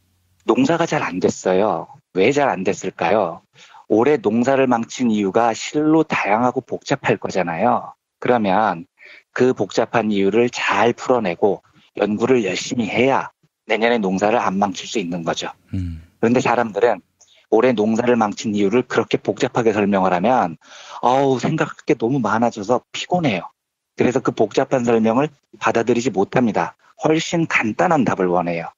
농사가 잘 안 됐어요. 왜 잘 안 됐을까요? 올해 농사를 망친 이유가 실로 다양하고 복잡할 거잖아요. 그러면 그 복잡한 이유를 잘 풀어내고 연구를 열심히 해야 내년에 농사를 안 망칠 수 있는 거죠. 그런데 사람들은 올해 농사를 망친 이유를 그렇게 복잡하게 설명을 하면 생각할 게 너무 많아져서 피곤해요. 그래서 그 복잡한 설명을 받아들이지 못합니다. 훨씬 간단한 답을 원해요.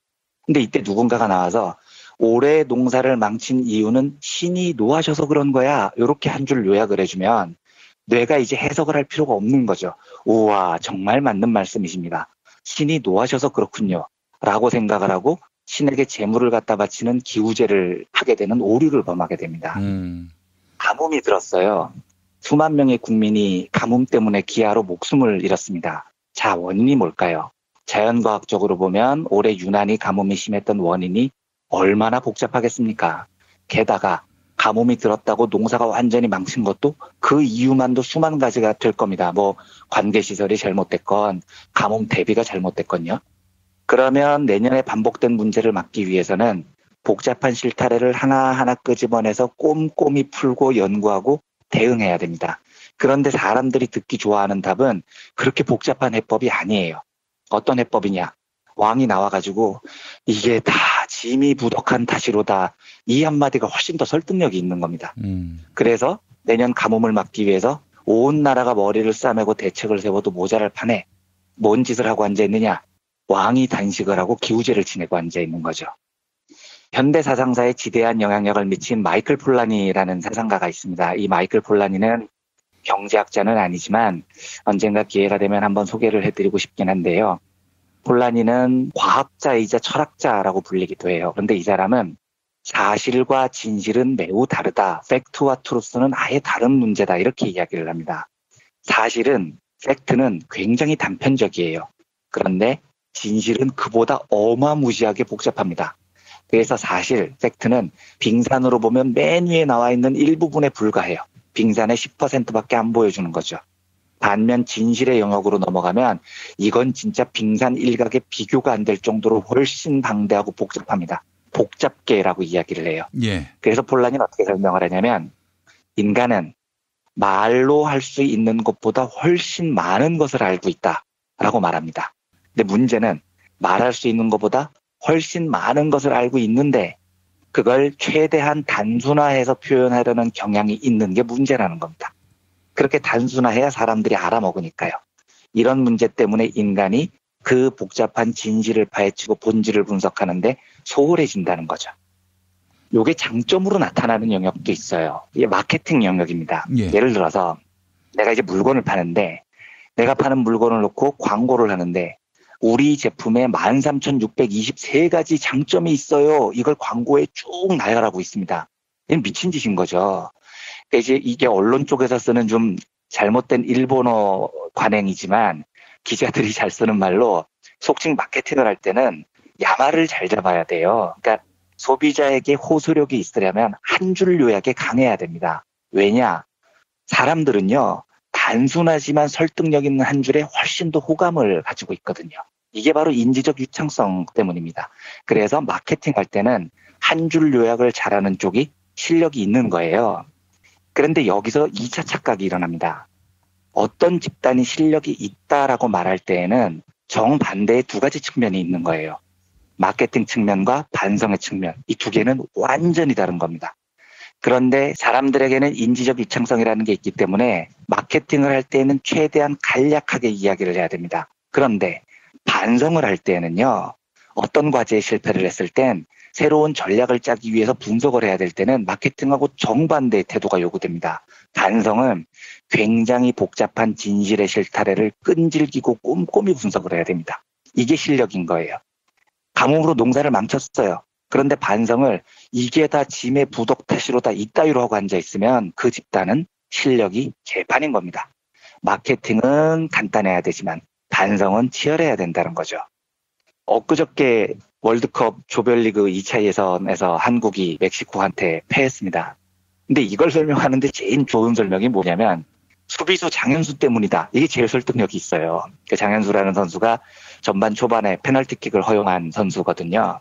근데 이때 누군가가 나와서 올해 농사를 망친 이유는 신이 노하셔서 그런 거야. 이렇게 한 줄 요약을 해주면 뇌가 이제 해석을 할 필요가 없는 거죠. 우와, 정말 맞는 말씀이십니다. 신이 노하셔서 그렇군요. 라고 생각을 하고 신에게 재물을 갖다 바치는 기우제를 하게 되는 오류를 범하게 됩니다. 가뭄이 들었어요. 수만 명의 국민이 가뭄 때문에 기아로 목숨을 잃었습니다. 자, 원인이 뭘까요? 자연과학적으로 보면 올해 유난히 가뭄이 심했던 원인이 얼마나 복잡하겠습니까? 게다가 가뭄이 들었다고 농사가 완전히 망친 것도 그 이유만도 수만 가지가 될 겁니다. 뭐 관계시설이 잘못됐건 가뭄 대비가 잘못됐건요. 그러면 내년에 반복된 문제를 막기 위해서는 복잡한 실타래를 하나하나 끄집어내서 꼼꼼히 풀고 연구하고 대응해야 됩니다. 그런데 사람들이 듣기 좋아하는 답은 그렇게 복잡한 해법이 아니에요. 어떤 해법이냐? 왕이 나와가지고 이게 다 짐이 부덕한 탓이로다. 이 한마디가 훨씬 더 설득력이 있는 겁니다. 그래서 내년 가뭄을 막기 위해서 온 나라가 머리를 싸매고 대책을 세워도 모자랄 판에 뭔 짓을 하고 앉아있느냐? 왕이 단식을 하고 기우제를 지내고 앉아있는 거죠. 현대 사상사에 지대한 영향력을 미친 마이클 폴라니라는 사상가가 있습니다. 이 마이클 폴라니는 경제학자는 아니지만 언젠가 기회가 되면 한번 소개를 해드리고 싶긴 한데요. 폴라니는 과학자이자 철학자라고 불리기도 해요. 그런데 이 사람은 사실과 진실은 매우 다르다. 팩트와 트루스는 아예 다른 문제다. 이렇게 이야기를 합니다. 사실은, 팩트는 굉장히 단편적이에요. 그런데 진실은 그보다 어마무시하게 복잡합니다. 그래서 사실 팩트는 빙산으로 보면 맨 위에 나와 있는 일부분에 불과해요. 빙산의 10%밖에 안 보여주는 거죠. 반면 진실의 영역으로 넘어가면 이건 진짜 빙산 일각에 비교가 안 될 정도로 훨씬 방대하고 복잡합니다. 복잡계라고 이야기를 해요. 예. 그래서 폴란이는 어떻게 설명을 하냐면 인간은 말로 할 수 있는 것보다 훨씬 많은 것을 알고 있다라고 말합니다. 근데 문제는 말할 수 있는 것보다 훨씬 많은 것을 알고 있는데 그걸 최대한 단순화해서 표현하려는 경향이 있는 게 문제라는 겁니다. 그렇게 단순화해야 사람들이 알아먹으니까요. 이런 문제 때문에 인간이 그 복잡한 진실을 파헤치고 본질을 분석하는데 소홀해진다는 거죠. 이게 장점으로 나타나는 영역도 있어요. 이게 마케팅 영역입니다. 예를 들어서 내가 이제 물건을 파는데 내가 파는 물건을 놓고 광고를 하는데 우리 제품에 13,623가지 장점이 있어요. 이걸 광고에 쭉 나열하고 있습니다. 이건 미친 짓인 거죠. 그러니까 이제 이게 언론 쪽에서 쓰는 좀 잘못된 일본어 관행이지만 기자들이 잘 쓰는 말로 속칭 마케팅을 할 때는 야마를 잘 잡아야 돼요. 그러니까 소비자에게 호소력이 있으려면 한 줄 요약에 강해야 됩니다. 왜냐? 사람들은요. 단순하지만 설득력 있는 한 줄에 훨씬 더 호감을 가지고 있거든요. 이게 바로 인지적 유창성 때문입니다. 그래서 마케팅할 때는 한 줄 요약을 잘하는 쪽이 실력이 있는 거예요. 그런데 여기서 2차 착각이 일어납니다. 어떤 집단이 실력이 있다라고 말할 때에는 정반대의 두 가지 측면이 있는 거예요. 마케팅 측면과 반성의 측면. 이 두 개는 완전히 다른 겁니다. 그런데 사람들에게는 인지적 유창성이라는 게 있기 때문에 마케팅을 할 때는 최대한 간략하게 이야기를 해야 됩니다. 그런데 반성을 할 때는요. 어떤 과제에 실패를 했을 땐 새로운 전략을 짜기 위해서 분석을 해야 될 때는 마케팅하고 정반대의 태도가 요구됩니다. 반성은 굉장히 복잡한 진실의 실타래를 끈질기고 꼼꼼히 분석을 해야 됩니다. 이게 실력인 거예요. 가뭄으로 농사를 망쳤어요. 그런데 반성을 이게 다 짐의 부덕 탓이로다 이따위로 하고 앉아있으면 그 집단은 실력이 개판인 겁니다. 마케팅은 간단해야 되지만 반성은 치열해야 된다는 거죠. 엊그저께 월드컵 조별리그 2차 예선에서 한국이 멕시코한테 패했습니다. 근데 이걸 설명하는데 제일 좋은 설명이 뭐냐면 수비수 장현수 때문이다. 이게 제일 설득력이 있어요. 그 장현수라는 선수가 전반 초반에 페널티킥을 허용한 선수거든요.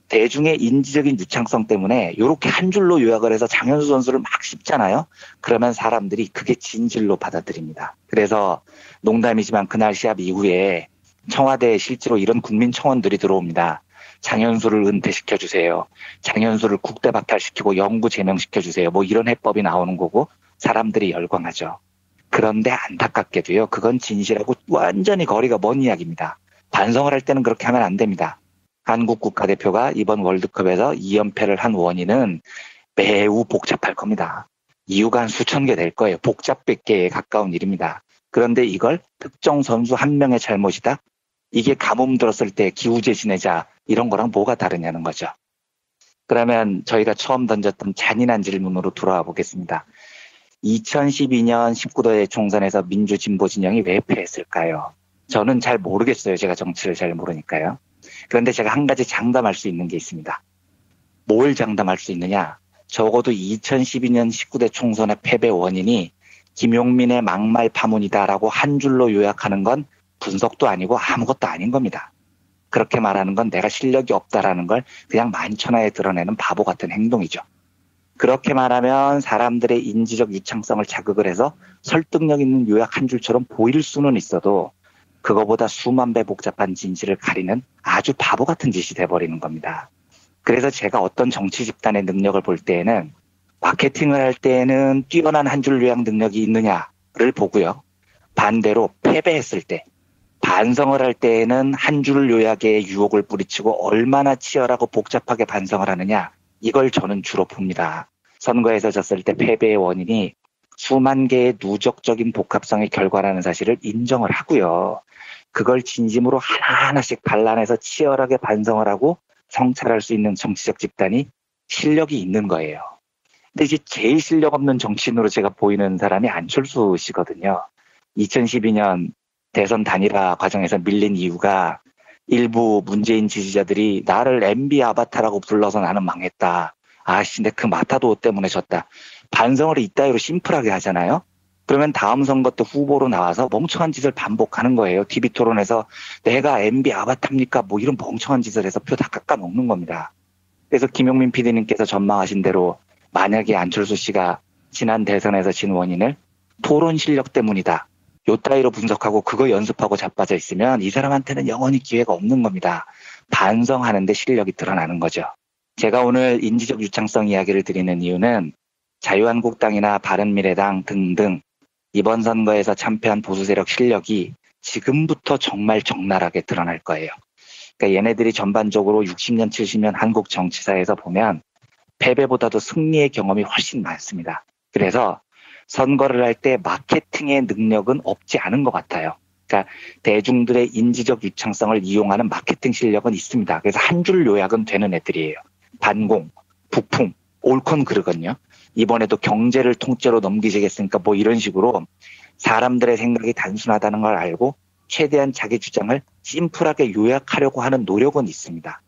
대중의 인지적인 유창성 때문에 이렇게 한 줄로 요약을 해서 장현수 선수를 막 씹잖아요. 그러면 사람들이 그게 진실로 받아들입니다. 그래서 농담이지만 그날 시합 이후에 청와대에 실제로 이런 국민청원들이 들어옵니다. 장현수를 은퇴시켜주세요. 장현수를 국대 박탈시키고 영구 제명시켜주세요. 뭐 이런 해법이 나오는 거고 사람들이 열광하죠. 그런데 안타깝게도요. 그건 진실하고 완전히 거리가 먼 이야기입니다. 반성을 할 때는 그렇게 하면 안 됩니다. 한국 국가대표가 이번 월드컵에서 2연패를 한 원인은 매우 복잡할 겁니다. 이유가 한 수천 개 될 거예요. 복잡백계에 가까운 일입니다. 그런데 이걸 특정 선수 한 명의 잘못이다? 이게 가뭄 들었을 때 기우제 지내자 이런 거랑 뭐가 다르냐는 거죠. 그러면 저희가 처음 던졌던 잔인한 질문으로 돌아와 보겠습니다. 2012년 19대 총선에서 민주진보 진영이 왜 패했을까요? 저는 잘 모르겠어요. 제가 정치를 잘 모르니까요. 그런데 제가 한 가지 장담할 수 있는 게 있습니다. 뭘 장담할 수 있느냐? 적어도 2012년 19대 총선의 패배 원인이 김용민의 막말 파문이다라고 한 줄로 요약하는 건 분석도 아니고 아무것도 아닌 겁니다. 그렇게 말하는 건 내가 실력이 없다라는 걸 그냥 만천하에 드러내는 바보 같은 행동이죠. 그렇게 말하면 사람들의 인지적 유창성을 자극을 해서 설득력 있는 요약 한 줄처럼 보일 수는 있어도 그거보다 수만 배 복잡한 진실을 가리는 아주 바보 같은 짓이 돼버리는 겁니다. 그래서 제가 어떤 정치 집단의 능력을 볼 때에는 마케팅을 할 때에는 뛰어난 한 줄 요약 능력이 있느냐를 보고요. 반대로 패배했을 때 반성을 할 때에는 한 줄 요약에 유혹을 뿌리치고 얼마나 치열하고 복잡하게 반성을 하느냐 이걸 저는 주로 봅니다. 선거에서 졌을 때 패배의 원인이 수만 개의 누적적인 복합성의 결과라는 사실을 인정을 하고요. 그걸 진심으로 하나하나씩 발라내서 치열하게 반성을 하고 성찰할 수 있는 정치적 집단이 실력이 있는 거예요. 근데 이제 제일 실력 없는 정치인으로 제가 보이는 사람이 안철수 씨거든요. 2012년 대선 단일화 과정에서 밀린 이유가 일부 문재인 지지자들이 나를 MB 아바타라고 불러서 나는 망했다. 아씨, 내 그 마타도 때문에 졌다. 반성을 이따위로 심플하게 하잖아요. 그러면 다음 선거 때 후보로 나와서 멍청한 짓을 반복하는 거예요. TV 토론에서 내가 MB 아바타입니까? 뭐 이런 멍청한 짓을 해서 표 다 깎아먹는 겁니다. 그래서 김용민 PD님께서 전망하신 대로 만약에 안철수 씨가 지난 대선에서 진 원인을 토론 실력 때문이다. 요 따위로 분석하고 그거 연습하고 자빠져 있으면 이 사람한테는 영원히 기회가 없는 겁니다. 반성하는데 실력이 드러나는 거죠. 제가 오늘 인지적 유창성 이야기를 드리는 이유는 자유한국당이나 바른미래당 등등 이번 선거에서 참패한 보수 세력 실력이 지금부터 정말 적나라하게 드러날 거예요. 그러니까 얘네들이 전반적으로 60년, 70년 한국 정치사에서 보면 패배보다도 승리의 경험이 훨씬 많습니다. 그래서 선거를 할 때 마케팅의 능력은 없지 않은 것 같아요. 그러니까 대중들의 인지적 유창성을 이용하는 마케팅 실력은 있습니다. 그래서 한 줄 요약은 되는 애들이에요. 반공, 북풍, 옳건 그르거든요. 이번에도 경제를 통째로 넘기시겠으니까 뭐 이런 식으로 사람들의 생각이 단순하다는 걸 알고 최대한 자기 주장을 심플하게 요약하려고 하는 노력은 있습니다.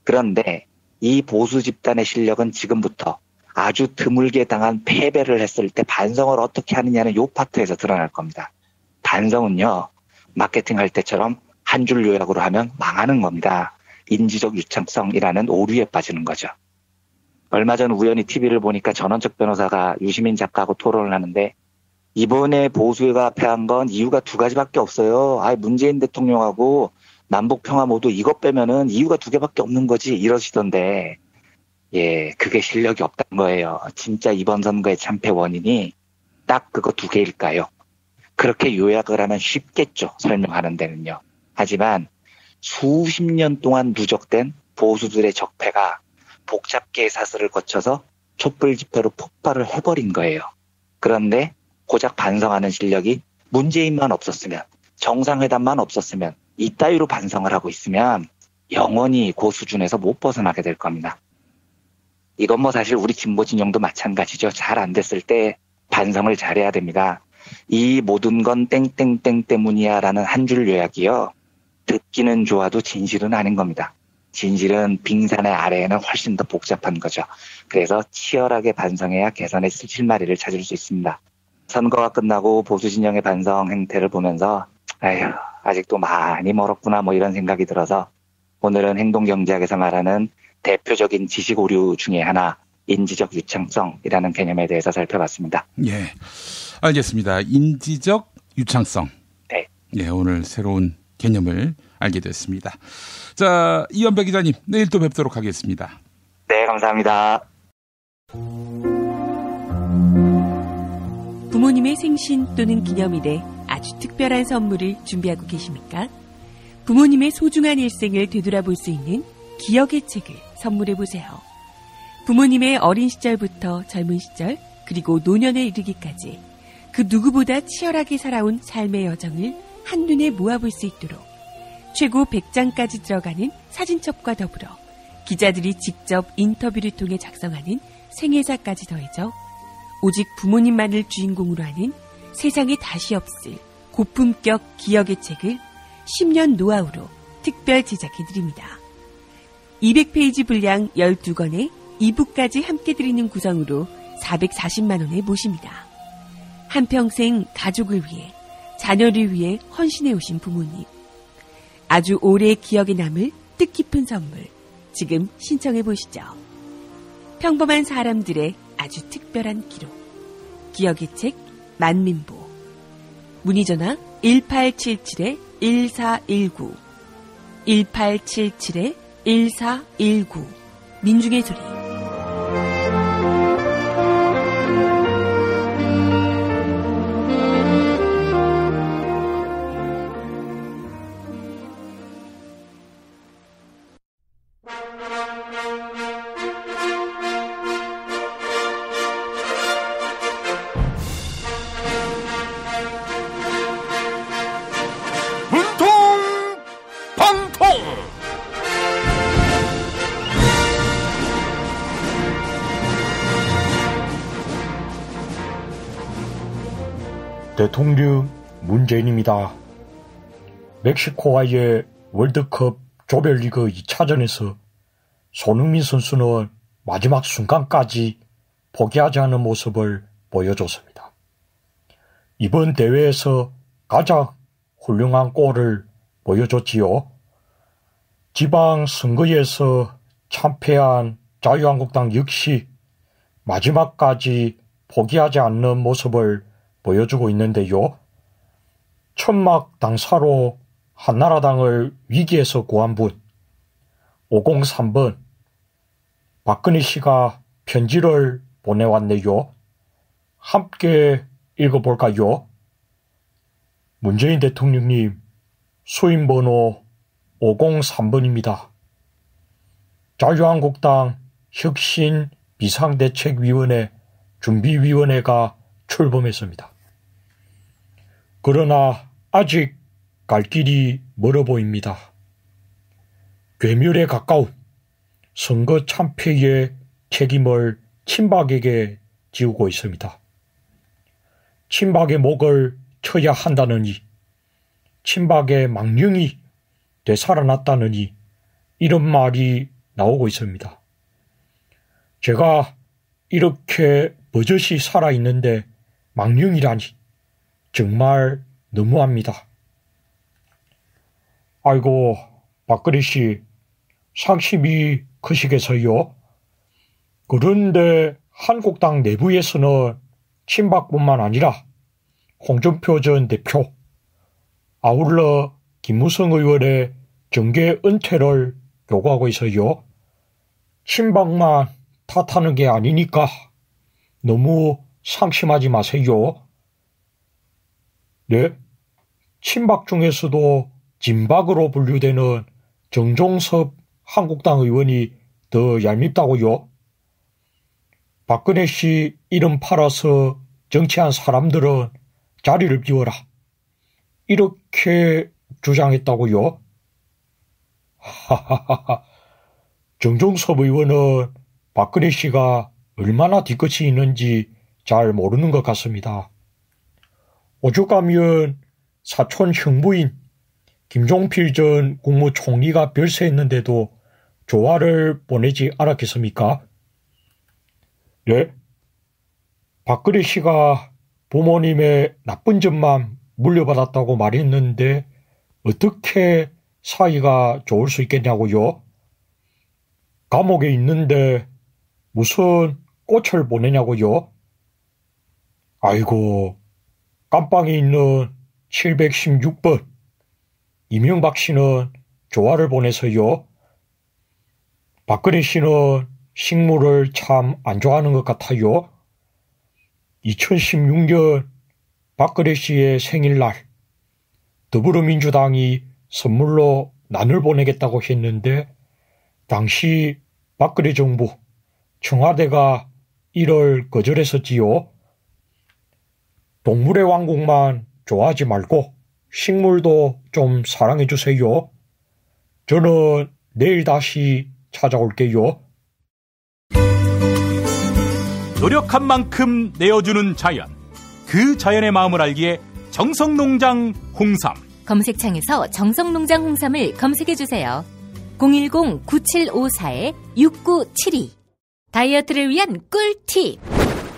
그런데 이 보수 집단의 실력은 지금부터 아주 드물게 당한 패배를 했을 때 반성을 어떻게 하느냐는 요 파트에서 드러날 겁니다. 반성은요, 마케팅 할 때처럼 한 줄 요약으로 하면 망하는 겁니다. 인지적 유창성이라는 오류에 빠지는 거죠. 얼마 전 우연히 TV를 보니까 전원책 변호사가 유시민 작가하고 토론을 하는데 이번에 보수가 패한 건 이유가 두 가지밖에 없어요. 문재인 대통령하고 남북평화 모두 이것 빼면은 이유가 두 개밖에 없는 거지 이러시던데 예, 그게 실력이 없다는 거예요. 진짜 이번 선거의 참패 원인이 딱 그거 두 개일까요? 그렇게 요약을 하면 쉽겠죠. 설명하는 데는요. 하지만 수십 년 동안 누적된 보수들의 적폐가 복잡계의 사슬을 거쳐서 촛불 집회로 폭발을 해버린 거예요. 그런데 고작 반성하는 실력이 문재인만 없었으면, 정상회담만 없었으면, 이따위로 반성을 하고 있으면 영원히 그 수준에서 못 벗어나게 될 겁니다. 이건 뭐 사실 우리 진보 진영도 마찬가지죠. 잘 안 됐을 때 반성을 잘해야 됩니다. 이 모든 건 땡땡땡 때문이야 라는 한 줄 요약이요. 듣기는 좋아도 진실은 아닌 겁니다. 진실은 빙산의 아래에는 훨씬 더 복잡한 거죠. 그래서 치열하게 반성해야 개선의 실마리를 찾을 수 있습니다. 선거가 끝나고 보수 진영의 반성 행태를 보면서 아휴, 아직도 많이 멀었구나 뭐 이런 생각이 들어서 오늘은 행동경제학에서 말하는 대표적인 지식 오류 중에 하나 인지적 유창성이라는 개념에 대해서 살펴봤습니다. 예, 알겠습니다. 인지적 유창성. 네. 예, 오늘 새로운 개념을 알게 됐습니다. 자, 이현배 기자님, 내일 또 뵙도록 하겠습니다. 네, 감사합니다. 부모님의 생신 또는 기념일에 아주 특별한 선물을 준비하고 계십니까? 부모님의 소중한 일생을 되돌아볼 수 있는 기억의 책을 선물해보세요. 부모님의 어린 시절부터 젊은 시절 그리고 노년에 이르기까지 그 누구보다 치열하게 살아온 삶의 여정을 한눈에 모아볼 수 있도록 최고 100장까지 들어가는 사진첩과 더불어 기자들이 직접 인터뷰를 통해 작성하는 생애사까지 더해져 오직 부모님만을 주인공으로 하는 세상에 다시 없을 고품격 기억의 책을 10년 노하우로 특별 제작해드립니다. 200페이지 분량 12권에 2부까지 함께 드리는 구성으로 440만 원에 모십니다. 한평생 가족을 위해 자녀를 위해 헌신해 오신 부모님. 아주 오래 기억에 남을 뜻깊은 선물 지금 신청해 보시죠. 평범한 사람들의 아주 특별한 기록. 기억의 책 만민보. 문의전화 1877-1419 1877-1419 민중의 소리. 대통령 문재인입니다. 멕시코와의 월드컵 조별리그 2차전에서 손흥민 선수는 마지막 순간까지 포기하지 않은 모습을 보여줬습니다. 이번 대회에서 가장 훌륭한 골을 보여줬지요. 지방선거에서 참패한 자유한국당 역시 마지막까지 포기하지 않는 모습을 보여주고 있는데요. 천막 당사로 한나라당을 위기에서 구한 분 503번 박근혜 씨가 편지를 보내왔네요. 함께 읽어볼까요? 문재인 대통령님, 수임번호 503번입니다. 자유한국당 혁신 비상대책위원회 준비위원회가 출범했습니다. 그러나 아직 갈 길이 멀어 보입니다. 괴멸에 가까운 선거 참패의 책임을 친박에게 지우고 있습니다. 친박의 목을 쳐야 한다느니, 친박의 망령이 되살아났다느니 이런 말이 나오고 있습니다. 제가 이렇게 버젓이 살아있는데 망령이라니 정말 너무합니다. 아이고, 박근혜 씨, 상심이 크시겠어요? 그런데 한국당 내부에서는 친박뿐만 아니라 홍준표 전 대표, 아울러 김무성 의원의 정계 은퇴를 요구하고 있어요. 친박만 탓하는 게 아니니까 너무 상심하지 마세요. 네? 친박 중에서도 진박으로 분류되는 정종섭 한국당 의원이 더 얄밉다고요? 박근혜 씨 이름 팔아서 정치한 사람들은 자리를 비워라. 이렇게 주장했다고요? 하하하하. 정종섭 의원은 박근혜 씨가 얼마나 뒤끝이 있는지 잘 모르는 것 같습니다. 오죽하면 사촌 형부인 김종필 전 국무총리가 별세했는데도 조화를 보내지 않았겠습니까? 네? 박근혜 씨가 부모님의 나쁜 점만 물려받았다고 말했는데 어떻게 사이가 좋을 수 있겠냐고요? 감옥에 있는데 무슨 꽃을 보내냐고요? 아이고, 깜빵에 있는 716번 이명박 씨는 조화를 보내서요. 박근혜 씨는 식물을 참 안 좋아하는 것 같아요. 2016년 박근혜 씨의 생일날 더불어민주당이 선물로 난을 보내겠다고 했는데 당시 박근혜 정부 청와대가 이를 거절했었지요. 동물의 왕국만 좋아하지 말고 식물도 좀 사랑해 주세요. 저는 내일 다시 찾아올게요. 노력한 만큼 내어주는 자연, 그 자연의 마음을 알기에 정성농장 홍삼. 검색창에서 정성농장 홍삼을 검색해주세요. 010-9754-6972 다이어트를 위한 꿀팁.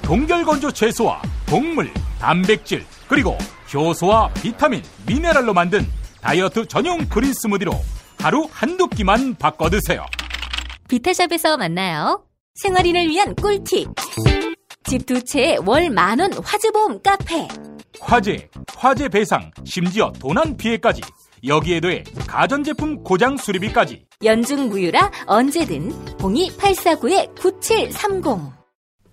동결건조 채소와 곡물, 단백질, 그리고 효소와 비타민, 미네랄로 만든 다이어트 전용 그린 스무디로 하루 한두 끼만 바꿔 드세요. 비타샵에서 만나요. 생활인을 위한 꿀팁. 집 두 채에 월 10,000원 화재보험 카페. 화재 배상, 심지어 도난 피해까지. 여기에 더해 가전제품 고장 수리비까지. 연중 무휴라 언제든 02849-9730.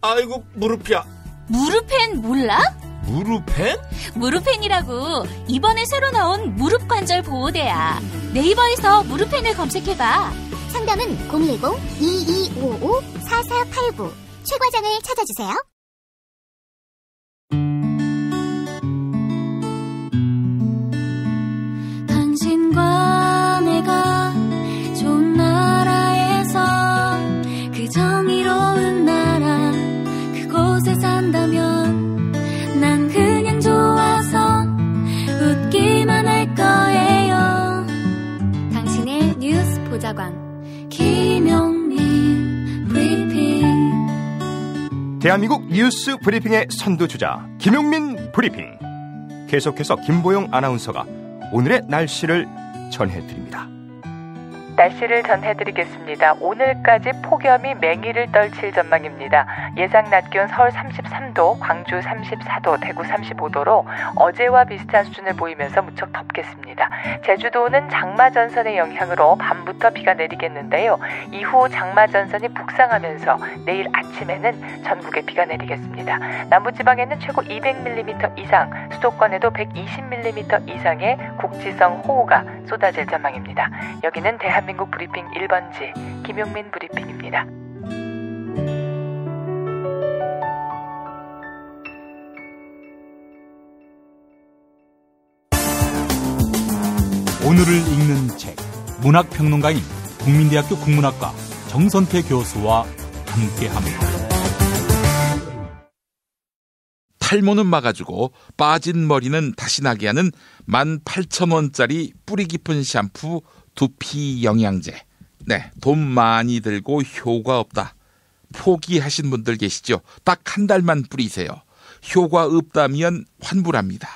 아이고 무릎이야. 무릎펜 몰라? 무릎펜? 무릎펜이라고 이번에 새로 나온 무릎 관절 보호대야. 네이버에서 무릎펜을 검색해봐. 상담은 010-2255-4489 최 과장을 찾아주세요. 당신과 내가 좋은 나라에서 그 정의로운 나라 그곳에 산다면 난 그냥 좋아서 웃기만 할 거예요. 박자관 김용민 브리핑. 대한민국 뉴스 브리핑의 선두주자 김용민 브리핑. 계속해서 김보영 아나운서가 오늘의 날씨를 전해드립니다. 날씨를 전해드리겠습니다. 오늘까지 폭염이 맹위를 떨칠 전망입니다. 예상 낮 기온 서울 33도, 광주 34도, 대구 35도로 어제와 비슷한 수준을 보이면서 무척 덥겠습니다. 제주도는 장마전선의 영향으로 밤부터 비가 내리겠는데요. 이후 장마전선이 북상하면서 내일 아침에는 전국에 비가 내리겠습니다. 남부지방에는 최고 200mm 이상, 수도권에도 120mm 이상의 국지성 호우가 쏟아질 전망입니다. 여기는 대한민국 브리핑 1번지 김용민 브리핑입니다. 오늘을 읽는 책, 문학평론가인 국민대학교 국문학과 정선태 교수와 함께합니다. 탈모는 막아주고 빠진 머리는 다시 나게 하는 18,000원짜리 뿌리 깊은 샴푸 두피 영양제. 네, 돈 많이 들고 효과 없다. 포기하신 분들 계시죠? 딱 한 달만 뿌리세요. 효과 없다면 환불합니다.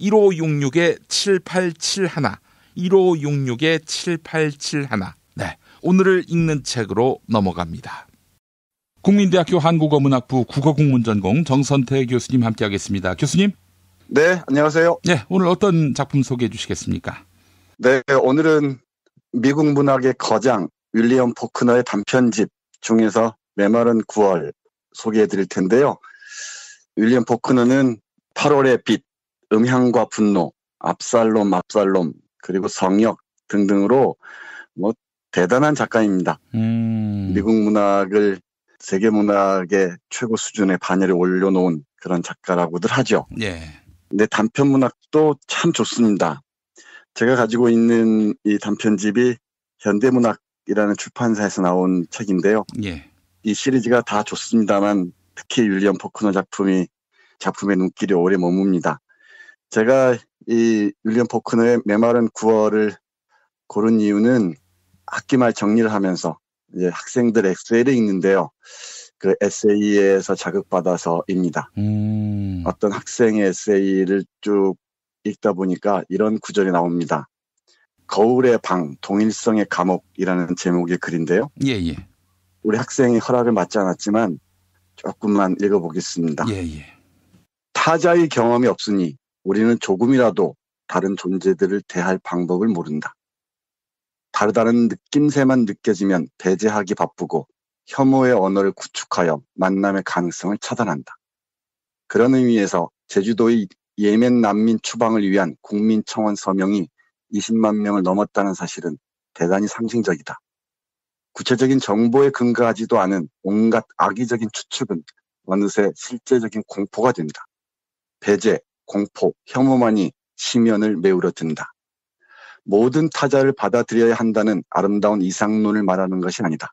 1566-7871 1566-7871. 네, 오늘을 읽는 책으로 넘어갑니다. 국민대학교 한국어문학부 국어국문전공 정선태 교수님 함께하겠습니다. 교수님. 네, 안녕하세요. 네, 오늘 어떤 작품 소개해 주시겠습니까? 네, 오늘은 미국 문학의 거장 윌리엄 포크너의 단편집 중에서 메마른 9월 소개해 드릴 텐데요. 윌리엄 포크너는 8월의 빛, 음향과 분노, 압살롬, 그리고 성역 등등으로 대단한 작가입니다. 미국 문학을 세계 문학의 최고 수준의 반열에 올려놓은 그런 작가라고들 하죠. 예. 근데 단편 문학도 참 좋습니다. 제가 가지고 있는 이 단편집이 현대문학이라는 출판사에서 나온 책인데요. 예. 이 시리즈가 다 좋습니다만 특히 윌리엄 포크너 작품의 눈길이 오래 머뭅니다. 제가 이 윌리엄 포크너의 메마른 9월을 고른 이유는 학기 말 정리를 하면서 이제 학생들 에세이를 읽는데요. 그 에세이에서 자극받아서입니다. 어떤 학생의 에세이를 쭉 읽다 보니까 이런 구절이 나옵니다. 거울의 방, 동일성의 감옥이라는 제목의 글인데요. 예. 우리 학생이 허락을 받지 않았지만 조금만 읽어보겠습니다. 예. 타자의 경험이 없으니 우리는 조금이라도 다른 존재들을 대할 방법을 모른다. 다르다는 느낌새만 느껴지면 배제하기 바쁘고 혐오의 언어를 구축하여 만남의 가능성을 차단한다. 그런 의미에서 제주도의 예멘 난민 추방을 위한 국민청원 서명이 20만 명을 넘었다는 사실은 대단히 상징적이다. 구체적인 정보에 근거하지도 않은 온갖 악의적인 추측은 어느새 실제적인 공포가 된다. 배제, 공포, 혐오만이 시면을 메우려 든다. 모든 타자를 받아들여야 한다는 아름다운 이상론을 말하는 것이 아니다.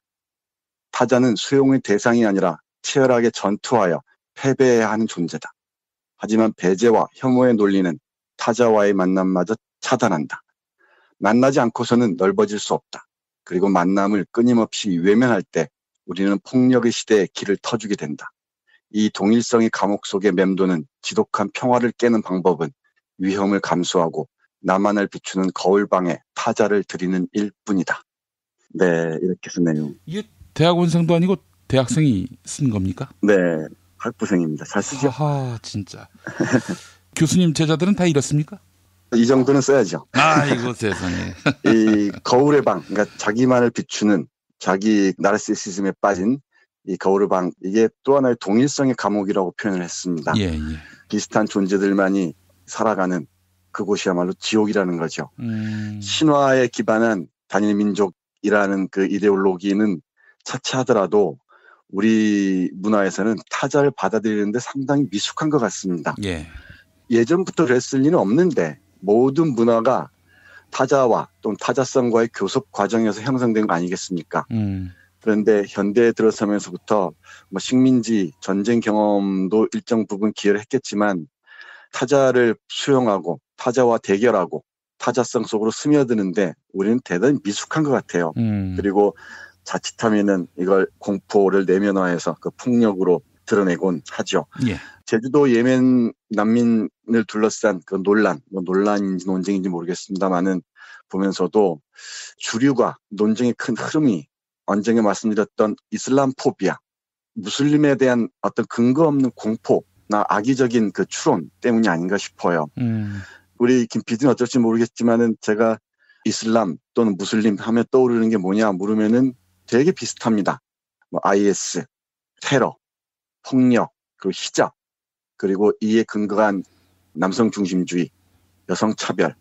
타자는 수용의 대상이 아니라 치열하게 전투하여 패배해야 하는 존재다. 하지만 배제와 혐오의 논리는 타자와의 만남마저 차단한다. 만나지 않고서는 넓어질 수 없다. 그리고 만남을 끊임없이 외면할 때 우리는 폭력의 시대에 길을 터주게 된다. 이 동일성의 감옥 속에 맴도는 지독한 평화를 깨는 방법은 위험을 감수하고 나만을 비추는 거울방에 타자를 드리는 일뿐이다. 네, 이렇게 쓴 내용. 이게 대학원생도 아니고 대학생이 쓴 겁니까? 네, 학부생입니다. 잘 쓰죠? 아, 진짜. 교수님 제자들은 다 이렇습니까? 이 정도는 써야죠. 아이고 세상에. 이 거울의 방, 그러니까 자기만을 비추는 자기 나르시시즘에 빠진 이 거울의 방, 이게 또 하나의 동일성의 감옥이라고 표현을 했습니다. 예. 비슷한 존재들만이 살아가는 그곳이야말로 지옥이라는 거죠. 신화에 기반한 단일 민족이라는 그 이데올로기는 차치하더라도 우리 문화에서는 타자를 받아들이는데 상당히 미숙한 것 같습니다. 예. 예전부터 그랬을 리는 없는데 모든 문화가 타자와 또는 타자성과의 교섭 과정에서 형성된 거 아니겠습니까? 그런데 현대에 들어서면서부터 식민지 전쟁 경험도 일정 부분 기여를 했겠지만 타자를 수용하고 타자와 대결하고 타자성 속으로 스며드는데 우리는 대단히 미숙한 것 같아요. 그리고 자칫하면은 이걸 공포를 내면화해서 그 폭력으로 드러내곤 하죠. 예. 제주도 예멘 난민을 둘러싼 그 논란인지 논쟁인지 모르겠습니다만은 보면서도 주류가 논쟁의 큰 흐름이 언쟁에 말씀드렸던 이슬람 포비아, 무슬림에 대한 어떤 근거 없는 공포나 악의적인 그 추론 때문이 아닌가 싶어요. 우리 김 PD는 어쩔지 모르겠지만은 제가 이슬람 또는 무슬림 하면 떠오르는 게 뭐냐 물으면은 되게 비슷합니다. 뭐 IS, 테러, 폭력, 그리고 히잡, 그리고 이에 근거한 남성 중심주의, 여성 차별,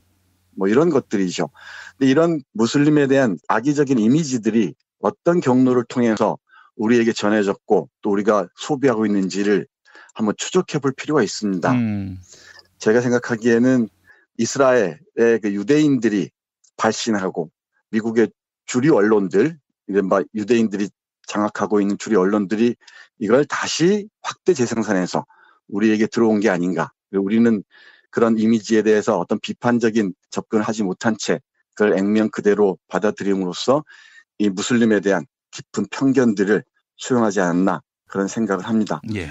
뭐 이런 것들이죠. 근데 이런 무슬림에 대한 악의적인 이미지들이 어떤 경로를 통해서 우리에게 전해졌고 또 우리가 소비하고 있는지를 한번 추적해 볼 필요가 있습니다. 제가 생각하기에는 이스라엘의 그 유대인들이 발신하고 미국의 주류 언론들, 이른바 유대인들이 장악하고 있는 주류 언론들이 이걸 다시 확대 재생산해서 우리에게 들어온 게 아닌가. 우리는 그런 이미지에 대해서 어떤 비판적인 접근을 하지 못한 채 그걸 액면 그대로 받아들임으로써 이 무슬림에 대한 깊은 편견들을 수용하지 않았나 그런 생각을 합니다. 예.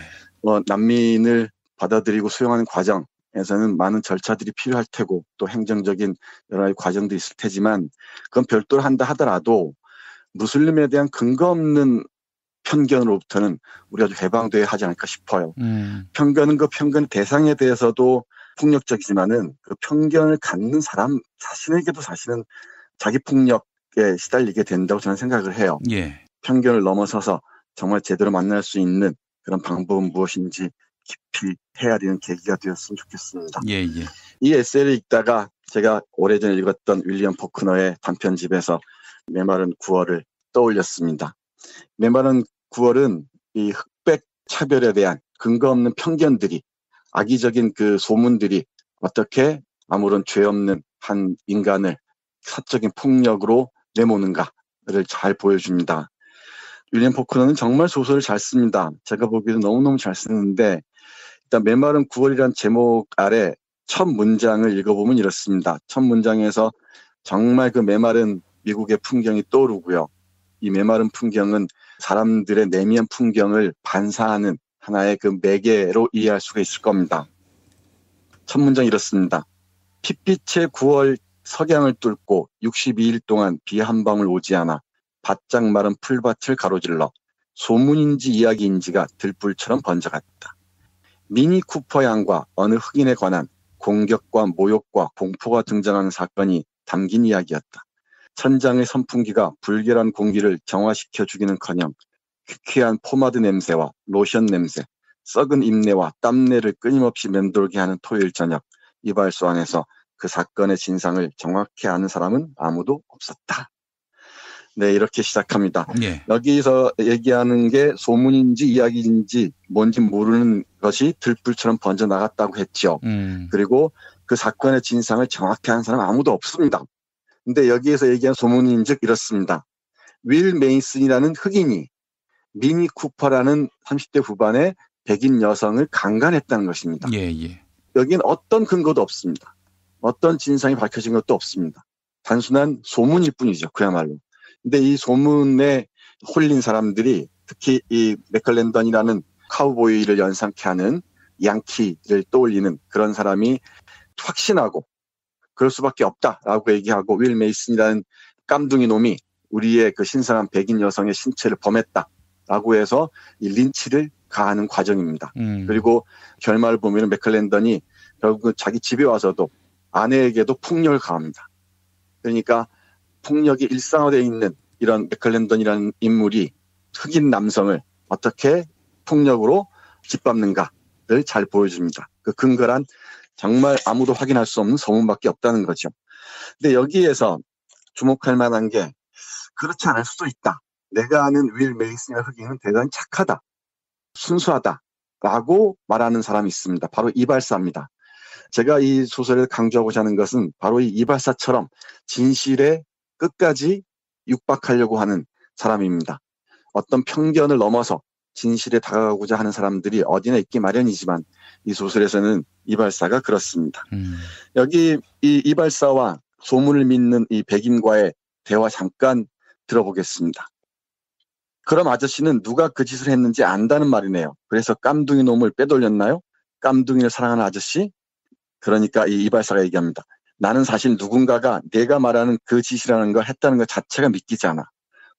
난민을 받아들이고 수용하는 과정에서는 많은 절차들이 필요할 테고 또 행정적인 여러 가지 과정도 있을 테지만 그건 별도로 한다 하더라도 무슬림에 대한 근거 없는 편견으로부터는 우리가 좀 해방돼야 하지 않을까 싶어요. 편견은 그 편견 대상에 대해서도 폭력적이지만은 그 편견을 갖는 사람 자신에게도 사실은 자기 폭력에 시달리게 된다고 저는 생각을 해요. 예. 편견을 넘어서서 정말 제대로 만날 수 있는 그런 방법은 무엇인지 깊이 헤아리는 계기가 되었으면 좋겠습니다. 예. 이 에세이를 읽다가 제가 오래전에 읽었던 윌리엄 포크너의 단편집에서 메마른 9월을 떠올렸습니다. 메마른 9월은 이 흑백 차별에 대한 근거 없는 편견들이 악의적인 그 소문들이 어떻게 아무런 죄 없는 한 인간을 사적인 폭력으로 내모는가를 잘 보여줍니다. 윌리엄 포크너는 정말 소설을 잘 씁니다. 제가 보기에도 너무너무 잘 쓰는데 일단 메마른 9월이라는 제목 아래 첫 문장을 읽어보면 이렇습니다. 첫 문장에서 정말 그 메마른 미국의 풍경이 떠오르고요. 이 메마른 풍경은 사람들의 내면 풍경을 반사하는 하나의 그 매개로 이해할 수가 있을 겁니다. 첫 문장 이렇습니다. 핏빛의 9월 석양을 뚫고 62일 동안 비 한 방울 오지 않아 바짝 마른 풀밭을 가로질러 소문인지 이야기인지가 들불처럼 번져갔다. 미니 쿠퍼 양과 어느 흑인에 관한 공격과 모욕과 공포가 등장하는 사건이 담긴 이야기였다. 천장의 선풍기가 불결한 공기를 정화시켜 주기는커녕 퀴퀴한 포마드 냄새와 로션 냄새, 썩은 입내와 땀내를 끊임없이 맴돌게 하는 토요일 저녁, 이발소 안에서 그 사건의 진상을 정확히 아는 사람은 아무도 없었다. 네, 이렇게 시작합니다. 예. 여기서 얘기하는 게 소문인지 이야기인지 뭔지 모르는 것이 들불처럼 번져나갔다고 했죠. 그리고 그 사건의 진상을 정확히 아는 사람은 아무도 없습니다. 근데 여기에서 얘기한 소문인즉 이렇습니다. 윌 메이슨이라는 흑인이 미니 쿠퍼라는 30대 후반의 백인 여성을 강간했다는 것입니다. 예. 여기는 어떤 근거도 없습니다. 어떤 진상이 밝혀진 것도 없습니다. 단순한 소문일 뿐이죠. 그야말로. 근데 이 소문에 홀린 사람들이 특히 이 맥클랜던이라는 카우보이를 연상케 하는 양키를 떠올리는 그런 사람이 확신하고 그럴 수밖에 없다라고 얘기하고 윌 메이슨이라는 깜둥이 놈이 우리의 그 신성한 백인 여성의 신체를 범했다라고 해서 이 린치를 가하는 과정입니다. 그리고 결말을 보면 맥클랜던이 결국 자기 집에 와서도 아내에게도 폭력을 가합니다. 그러니까 폭력이 일상화되어 있는 이런 맥클랜던이라는 인물이 흑인 남성을 어떻게 폭력으로 짓밟는가를 잘 보여줍니다. 그 근거란 정말 아무도 확인할 수 없는 소문밖에 없다는 거죠. 근데 여기에서 주목할 만한 게 그렇지 않을 수도 있다. 내가 아는 윌 메이슨의 흑인은 대단히 착하다. 순수하다라고 말하는 사람이 있습니다. 바로 이발사입니다. 제가 이 소설에 강조하고자 하는 것은 바로 이 이발사처럼 진실에 끝까지 육박하려고 하는 사람입니다. 어떤 편견을 넘어서 진실에 다가가고자 하는 사람들이 어디나 있기 마련이지만 이 소설에서는 이발사가 그렇습니다. 여기 이 이발사와 소문을 믿는 이 백인과의 대화 잠깐 들어보겠습니다. 그럼 아저씨는 누가 그 짓을 했는지 안다는 말이네요. 그래서 깜둥이 놈을 빼돌렸나요? 깜둥이를 사랑하는 아저씨? 그러니까 이 이발사가 얘기합니다. 나는 사실 누군가가 내가 말하는 그 짓이라는 걸 했다는 것 자체가 믿기지 않아.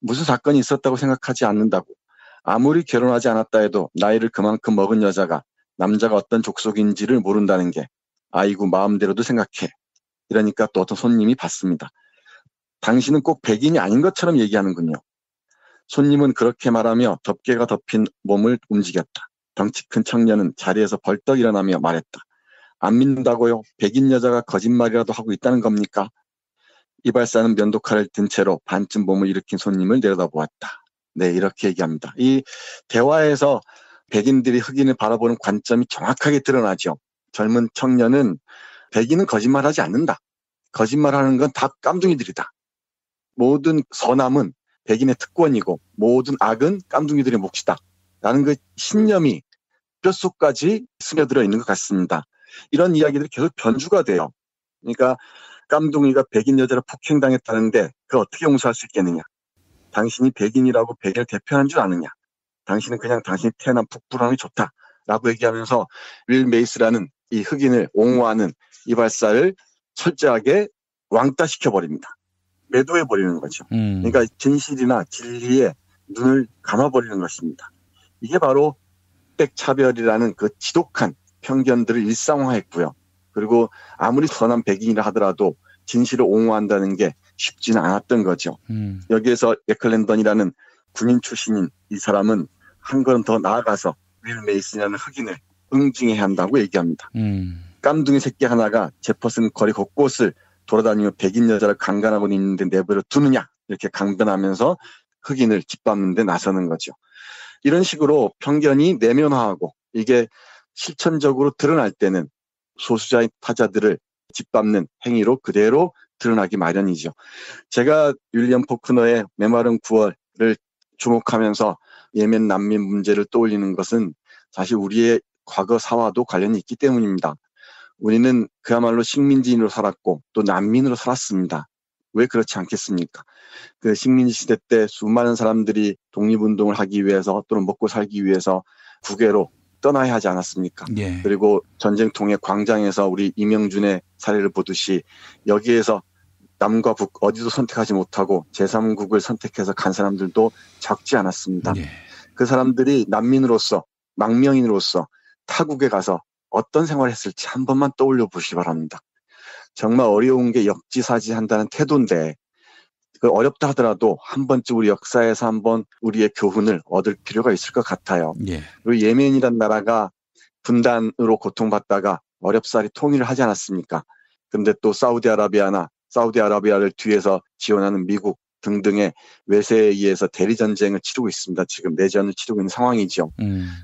무슨 사건이 있었다고 생각하지 않는다고. 아무리 결혼하지 않았다 해도 나이를 그만큼 먹은 여자가 남자가 어떤 족속인지를 모른다는 게 아이고 마음대로도 생각해. 이러니까 또 어떤 손님이 받습니다. 당신은 꼭 백인이 아닌 것처럼 얘기하는군요. 손님은 그렇게 말하며 덮개가 덮인 몸을 움직였다. 덩치 큰 청년은 자리에서 벌떡 일어나며 말했다. 안 믿는다고요? 백인 여자가 거짓말이라도 하고 있다는 겁니까? 이발사는 면도칼을 든 채로 반쯤 몸을 일으킨 손님을 내려다보았다. 네, 이렇게 얘기합니다. 이 대화에서 백인들이 흑인을 바라보는 관점이 정확하게 드러나죠. 젊은 청년은 백인은 거짓말하지 않는다. 거짓말하는 건 다 깜둥이들이다. 모든 선함은 백인의 특권이고 모든 악은 깜둥이들의 몫이다. 라는 그 신념이 뼛속까지 스며들어 있는 것 같습니다. 이런 이야기들이 계속 변주가 돼요. 그러니까 깜둥이가 백인 여자를 폭행당했다는데 그걸 어떻게 용서할 수 있겠느냐. 당신이 백인이라고 백인을 대표하는 줄 아느냐. 당신은 그냥 당신이 태어난 북부랑이 좋다라고 얘기하면서 윌 메이스라는 이 흑인을 옹호하는 이발사를 철저하게 왕따시켜버립니다. 매도해버리는 거죠. 그러니까 진실이나 진리에 눈을 감아버리는 것입니다. 이게 바로 흑백차별이라는 그 지독한 편견들을 일상화했고요. 그리고 아무리 선한 백인이라 하더라도 진실을 옹호한다는 게 쉽지는 않았던 거죠. 여기에서 에클랜던이라는 군인 출신인 이 사람은 한 걸음 더 나아가서 윌 메이슨이라는 흑인을 응징해야 한다고 얘기합니다. 깜둥이 새끼 하나가 제퍼슨 거리 곳곳을 돌아다니며 백인 여자를 강간하고 있는데 내버려 두느냐 이렇게 강변하면서 흑인을 짓밟는 데 나서는 거죠. 이런 식으로 편견이 내면화하고 이게 실천적으로 드러날 때는 소수자의 타자들을 짓밟는 행위로 그대로 드러나기 마련이죠. 제가 윌리엄 포크너의 메마른 9월을 주목하면서 예멘 난민 문제를 떠올리는 것은 사실 우리의 과거 사와도 관련이 있기 때문입니다. 우리는 그야말로 식민지인으로 살았고 또 난민으로 살았습니다. 왜 그렇지 않겠습니까? 그 식민지 시대 때 수많은 사람들이 독립운동을 하기 위해서 또는 먹고 살기 위해서 국외로 떠나야 하지 않았습니까? 예. 그리고 전쟁통의 광장에서 우리 이명준의 사례를 보듯이 여기에서 남과 북 어디도 선택하지 못하고 제3국을 선택해서 간 사람들도 적지 않았습니다. 예. 그 사람들이 난민으로서 망명인으로서 타국에 가서 어떤 생활을 했을지 한 번만 떠올려 보시기 바랍니다. 정말 어려운 게 역지사지한다는 태도인데 그 어렵다 하더라도 한 번쯤 우리 역사에서 한번 우리의 교훈을 얻을 필요가 있을 것 같아요. 예. 그리고 예멘이란 나라가 분단으로 고통받다가 어렵사리 통일을 하지 않았습니까? 그런데 또 사우디아라비아를 뒤에서 지원하는 미국 등등의 외세에 의해서 대리전쟁을 치르고 있습니다. 지금 내전을 치르고 있는 상황이죠.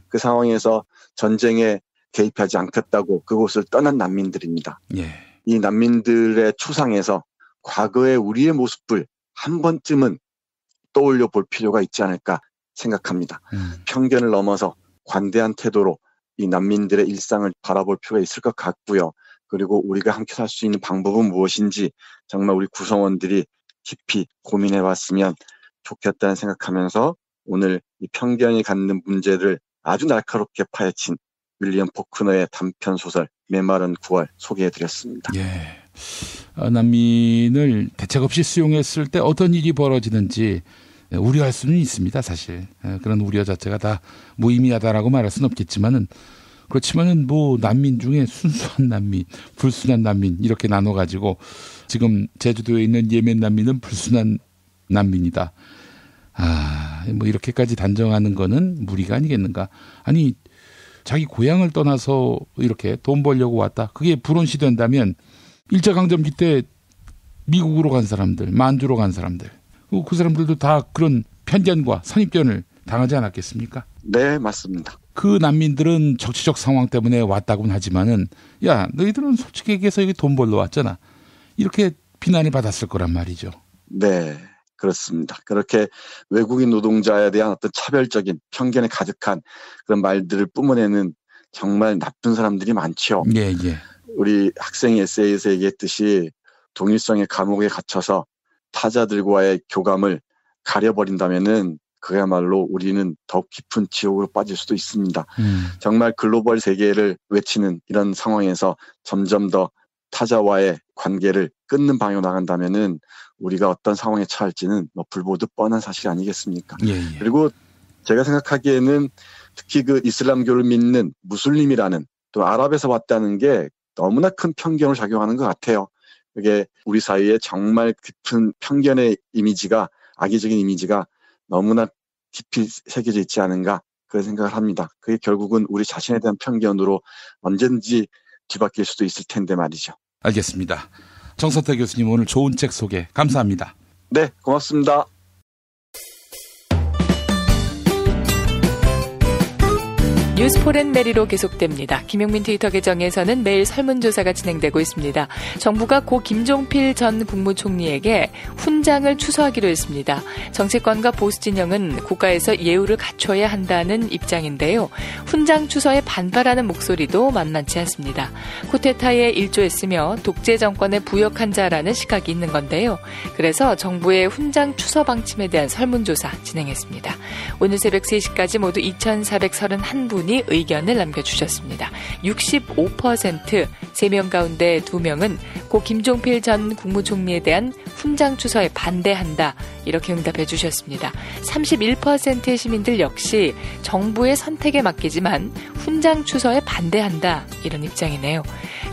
그 상황에서 전쟁에 개입하지 않겠다고 그곳을 떠난 난민들입니다. 예. 이 난민들의 추상에서 과거의 우리의 모습을 한 번쯤은 떠올려 볼 필요가 있지 않을까 생각합니다. 편견을 넘어서 관대한 태도로 이 난민들의 일상을 바라볼 필요가 있을 것 같고요. 그리고 우리가 함께 살 수 있는 방법은 무엇인지 정말 우리 구성원들이 깊이 고민해봤으면 좋겠다는 생각하면서 오늘 이 편견이 갖는 문제를 아주 날카롭게 파헤친 윌리엄 포크너의 단편 소설 메마른 9월 소개해드렸습니다. 예. 난민을 대책 없이 수용했을 때 어떤 일이 벌어지는지 우려할 수는 있습니다. 사실 그런 우려 자체가 다 무의미하다라고 말할 수는 없겠지만은 그렇지만은 뭐 난민 중에 순수한 난민, 불순한 난민 이렇게 나눠가지고 지금 제주도에 있는 예멘 난민은 불순한 난민이다. 뭐 이렇게까지 단정하는 거는 무리가 아니겠는가? 아니 자기 고향을 떠나서 이렇게 돈 벌려고 왔다. 그게 불온시된다면 일제강점기 때 미국으로 간 사람들, 만주로 간 사람들, 그 사람들도 다 그런 편견과 선입견을 당하지 않았겠습니까? 네, 맞습니다. 그 난민들은 정치적 상황 때문에 왔다고는 하지만은 야, 너희들은 솔직히 얘기해서 여기 돈 벌러 왔잖아. 이렇게 비난을 받았을 거란 말이죠. 네. 그렇습니다. 그렇게 외국인 노동자에 대한 어떤 차별적인 편견에 가득한 그런 말들을 뿜어내는 정말 나쁜 사람들이 많죠. 예. 우리 학생이 에세이에서 얘기했듯이 동일성의 감옥에 갇혀서 타자들과의 교감을 가려버린다면은 그야말로 우리는 더욱 깊은 지옥으로 빠질 수도 있습니다. 정말 글로벌 세계를 외치는 이런 상황에서 점점 더 타자와의 관계를 끊는 방향으로 나간다면은 우리가 어떤 상황에 처할지는 불보듯 뻔한 사실이 아니겠습니까? 예. 그리고 제가 생각하기에는 특히 그 이슬람교를 믿는 무슬림이라는 또 아랍에서 왔다는 게 너무나 큰 편견을 작용하는 것 같아요. 그게 우리 사이에 정말 깊은 편견의 이미지가, 악의적인 이미지가 너무나 깊이 새겨져 있지 않은가 그런 생각을 합니다. 그게 결국은 우리 자신에 대한 편견으로 언제든지 뒤바뀔 수도 있을 텐데 말이죠. 알겠습니다. 정선태 교수님 오늘 좋은 책 소개 감사합니다. 네, 고맙습니다. 뉴스포렌메리로 계속됩니다. 김용민 트위터 계정에서는 매일 설문조사가 진행되고 있습니다. 정부가 고 김종필 전 국무총리에게 훈장을 추서하기로 했습니다. 정치권과 보수 진영은 국가에서 예우를 갖춰야 한다는 입장인데요. 훈장 추서에 반발하는 목소리도 만만치 않습니다. 쿠데타에 일조했으며 독재 정권에 부역한 자라는 시각이 있는 건데요. 그래서 정부의 훈장 추서 방침에 대한 설문조사 진행했습니다. 오늘 새벽 3시까지 모두 2,431분이 의견을 남겨주셨습니다. 65% 3명 가운데 2명은 고 김종필 전 국무총리에 대한 훈장 추서에 반대한다. 이렇게 응답해 주셨습니다. 31%의 시민들 역시 정부의 선택에 맡기지만 훈장 추서에 반대한다. 이런 입장이네요.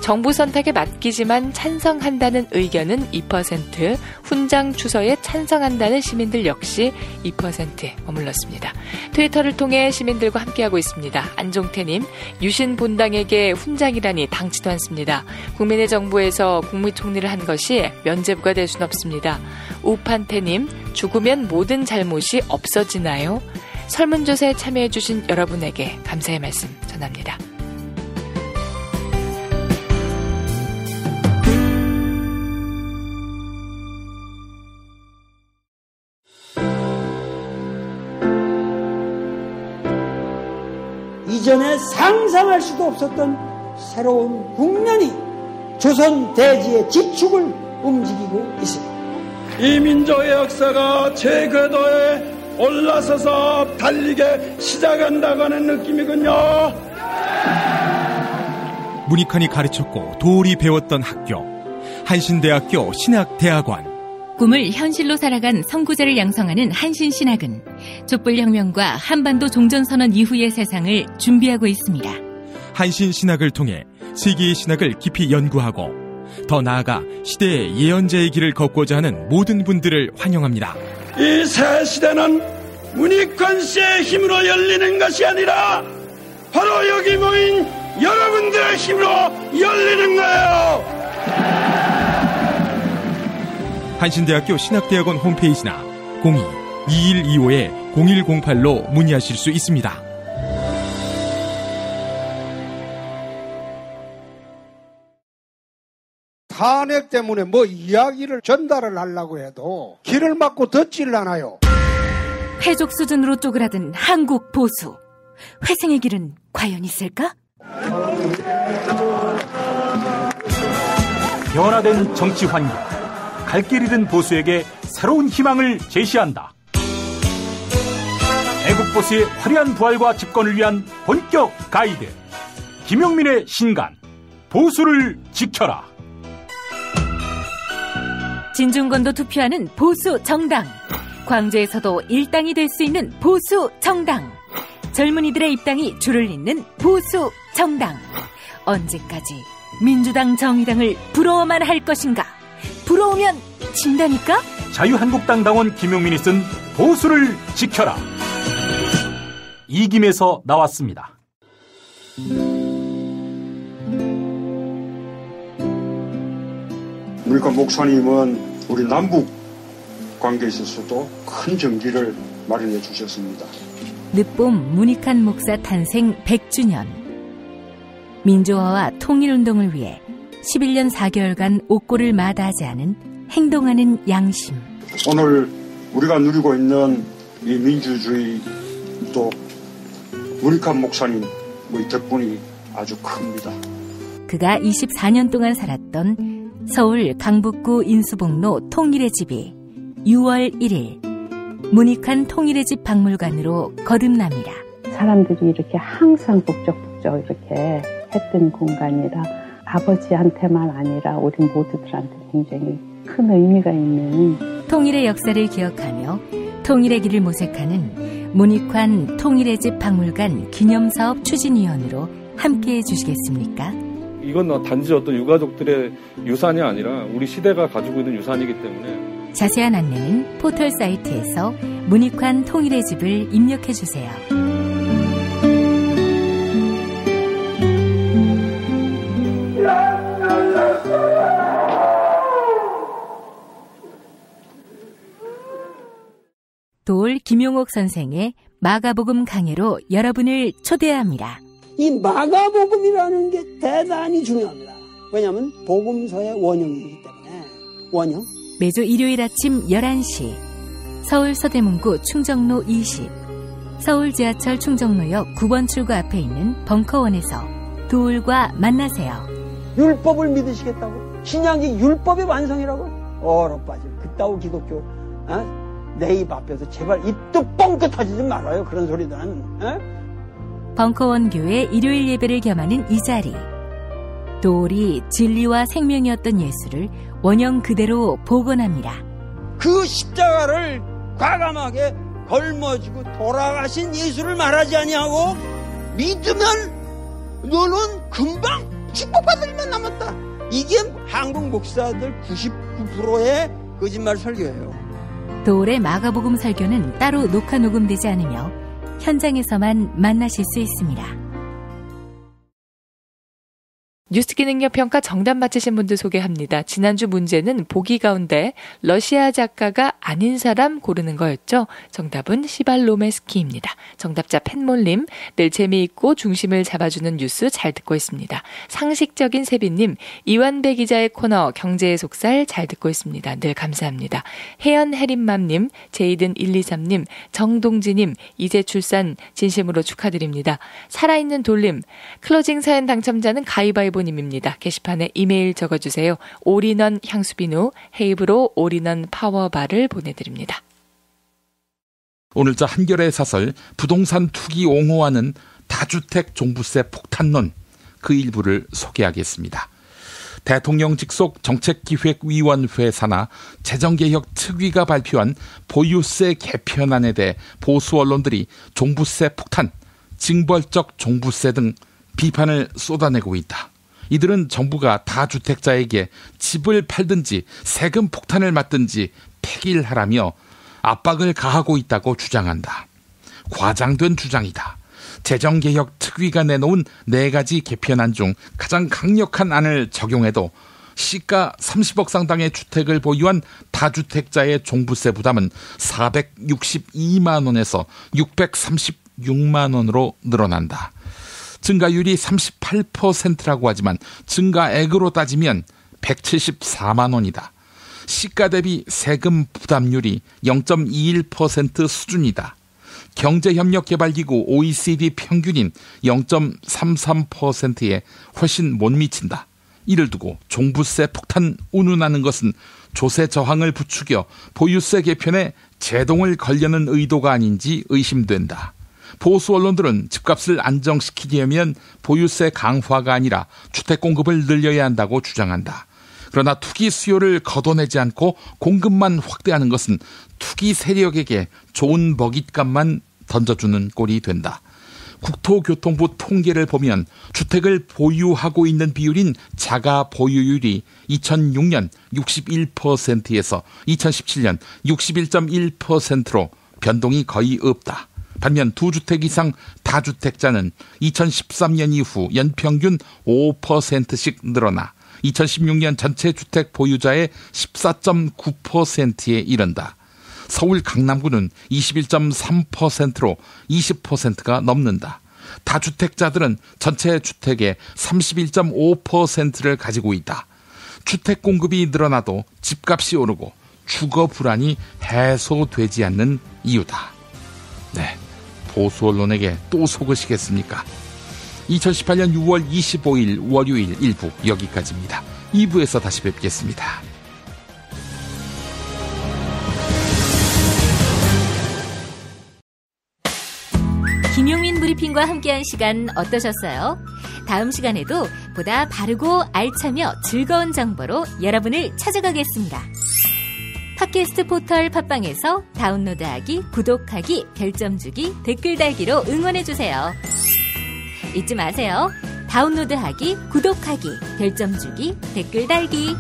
정부 선택에 맡기지만 찬성한다는 의견은 2%, 훈장 추서에 찬성한다는 시민들 역시 2%에 머물렀습니다. 트위터를 통해 시민들과 함께하고 있습니다. 안종태님, 유신 본당에게 훈장이라니 당치도 않습니다. 국민의 정부에서 국무총리를 한 것이 면죄부가 될 수는 없습니다. 우판태님, 죽으면 모든 잘못이 없어지나요? 설문조사에 참여해주신 여러분에게 감사의 말씀 전합니다. 이전에 상상할 수도 없었던 새로운 국면이 조선 대지의 지축을 움직이고 있습니다. 이 민족의 역사가 제 궤도에 올라서서 달리게 시작한다고 하는 느낌이군요. 문익환이 가르쳤고 도울이 배웠던 학교, 한신대학교 신학대학원. 꿈을 현실로 살아간 선구자를 양성하는 한신신학은 촛불혁명과 한반도 종전선언 이후의 세상을 준비하고 있습니다. 한신신학을 통해 세계의 신학을 깊이 연구하고 더 나아가 시대의 예언자의 길을 걷고자 하는 모든 분들을 환영합니다. 이 새 시대는 문익환 씨의 힘으로 열리는 것이 아니라 바로 여기 모인 여러분들의 힘으로 열리는 거예요. 한신대학교 신학대학원 홈페이지나 02-2125-0108로 문의하실 수 있습니다. 탄핵 때문에 이야기를 전달을 하려고 해도 길을 막고 듣지를 않아요. 패족 수준으로 쪼그라든 한국 보수. 회생의 길은 과연 있을까? 변화된 정치 환경. 갈 길 잃은 보수에게 새로운 희망을 제시한다. 애국 보수의 화려한 부활과 집권을 위한 본격 가이드. 김용민의 신간. 보수를 지켜라. 진중권도 투표하는 보수 정당. 광주에서도 일당이 될 수 있는 보수 정당. 젊은이들의 입당이 줄을 잇는 보수 정당. 언제까지 민주당 정의당을 부러워만 할 것인가? 부러우면 진다니까? 자유한국당 당원 김용민이 쓴 보수를 지켜라. 이김에서 나왔습니다. 문익환 목사님은 우리 남북 관계에 있어서도 큰 정기를 마련해 주셨습니다. 늦봄 문익환 목사 탄생 100주년. 민주화와 통일운동을 위해 11년 4개월간 옥고를 마다하지 않은 행동하는 양심. 오늘 우리가 누리고 있는 이 민주주의 또 문익환 목사님 이 덕분이 아주 큽니다. 그가 24년 동안 살았던 서울 강북구 인수봉로 통일의 집이 6월 1일 문익환 통일의 집 박물관으로 거듭납니다. 사람들이 이렇게 항상 북적북적 이렇게 했던 공간이라 아버지한테만 아니라 우리 모두들한테 굉장히 큰 의미가 있는 통일의 역사를 기억하며 통일의 길을 모색하는 문익환 통일의 집 박물관 기념사업 추진위원으로 함께해 주시겠습니까? 이건 단지 어떤 유가족들의 유산이 아니라 우리 시대가 가지고 있는 유산이기 때문에 자세한 안내는 포털 사이트에서 문익환 통일의 집을 입력해 주세요. 도올 김용옥 선생의 마가복음 강해로 여러분을 초대합니다. 이 마가복음이라는 게 대단히 중요합니다. 왜냐하면 복음서의 원형이기 때문에. 원형. 매주 일요일 아침 11시 서울 서대문구 충정로 20 서울 지하철 충정로역 9번 출구 앞에 있는 벙커원에서 도울과 만나세요. 율법을 믿으시겠다고? 신약이 율법의 완성이라고? 얼어빠질 그따위 기독교 내 입 앞에서 제발 입도 뻥끗 터지지 말아요. 그런 소리는. 벙커원 교회 일요일 예배를 겸하는 이 자리. 도울이 진리와 생명이었던 예수를 원형 그대로 복원합니다. 그 십자가를 과감하게 걸머지고 돌아가신 예수를 말하지 아니하고 믿으면 너는 금방 축복받을 일만 남았다. 이게 한국 목사들 99%의 거짓말 설교예요. 도울의 마가복음 설교는 따로 녹화 녹음되지 않으며 현장에서만 만나실 수 있습니다. 뉴스 기능력 평가 정답 맞히신 분들 소개합니다. 지난주 문제는 보기 가운데 러시아 작가가 아닌 사람 고르는 거였죠. 정답은 시발로메스키입니다. 정답자 팬몰님, 늘 재미있고 중심을 잡아주는 뉴스 잘 듣고 있습니다. 상식적인 세빈님, 이완배 기자의 코너 경제의 속살 잘 듣고 있습니다. 늘 감사합니다. 혜연 해림맘님, 제이든 123님, 정동지님, 이제 출산 진심으로 축하드립니다. 살아있는 돌림, 클로징 사연 당첨자는 가위바위보 님입니다. 게시판에 이메일 적어주세요. 올인원 향수비누 헤이브로 올인원 파워바를 보내드립니다. 오늘자 한겨레 사설 부동산 투기 옹호하는 다주택 종부세 폭탄론 그 일부를 소개하겠습니다. 대통령 직속 정책기획위원회 산하 재정개혁 특위가 발표한 보유세 개편안에 대해 보수 언론들이 종부세 폭탄, 징벌적 종부세 등 비판을 쏟아내고 있다. 이들은 정부가 다주택자에게 집을 팔든지 세금 폭탄을 맞든지 폐기하라며 압박을 가하고 있다고 주장한다. 과장된 주장이다. 재정개혁 특위가 내놓은 4가지 개편안 중 가장 강력한 안을 적용해도 시가 30억 상당의 주택을 보유한 다주택자의 종부세 부담은 462만 원에서 636만 원으로 늘어난다. 증가율이 38%라고 하지만 증가액으로 따지면 174만 원이다. 시가 대비 세금 부담률이 0.21% 수준이다. 경제협력개발기구 OECD 평균인 0.33%에 훨씬 못 미친다. 이를 두고 종부세 폭탄 운운하는 것은 조세 저항을 부추겨 보유세 개편에 제동을 걸려는 의도가 아닌지 의심된다. 보수 언론들은 집값을 안정시키려면 보유세 강화가 아니라 주택 공급을 늘려야 한다고 주장한다. 그러나 투기 수요를 걷어내지 않고 공급만 확대하는 것은 투기 세력에게 좋은 먹잇감만 던져주는 꼴이 된다. 국토교통부 통계를 보면 주택을 보유하고 있는 비율인 자가 보유율이 2006년 61%에서 2017년 61.1%로 변동이 거의 없다. 반면 2주택 이상 다주택자는 2013년 이후 연평균 5%씩 늘어나 2016년 전체 주택 보유자의 14.9%에 이른다. 서울 강남구는 21.3%로 20%가 넘는다. 다주택자들은 전체 주택의 31.5%를 가지고 있다. 주택 공급이 늘어나도 집값이 오르고 주거 불안이 해소되지 않는 이유다. 네, 보수 언론에게 또 속으시겠습니까? 2018년 6월 25일 월요일 1부 여기까지입니다. 2부에서 다시 뵙겠습니다. 김용민 브리핑과 함께한 시간 어떠셨어요? 다음 시간에도 보다 바르고 알차며 즐거운 정보로 여러분을 찾아가겠습니다. 팟캐스트 포털 팟빵에서 다운로드하기, 구독하기, 별점 주기, 댓글 달기로 응원해주세요. 잊지 마세요. 다운로드하기, 구독하기, 별점 주기, 댓글 달기.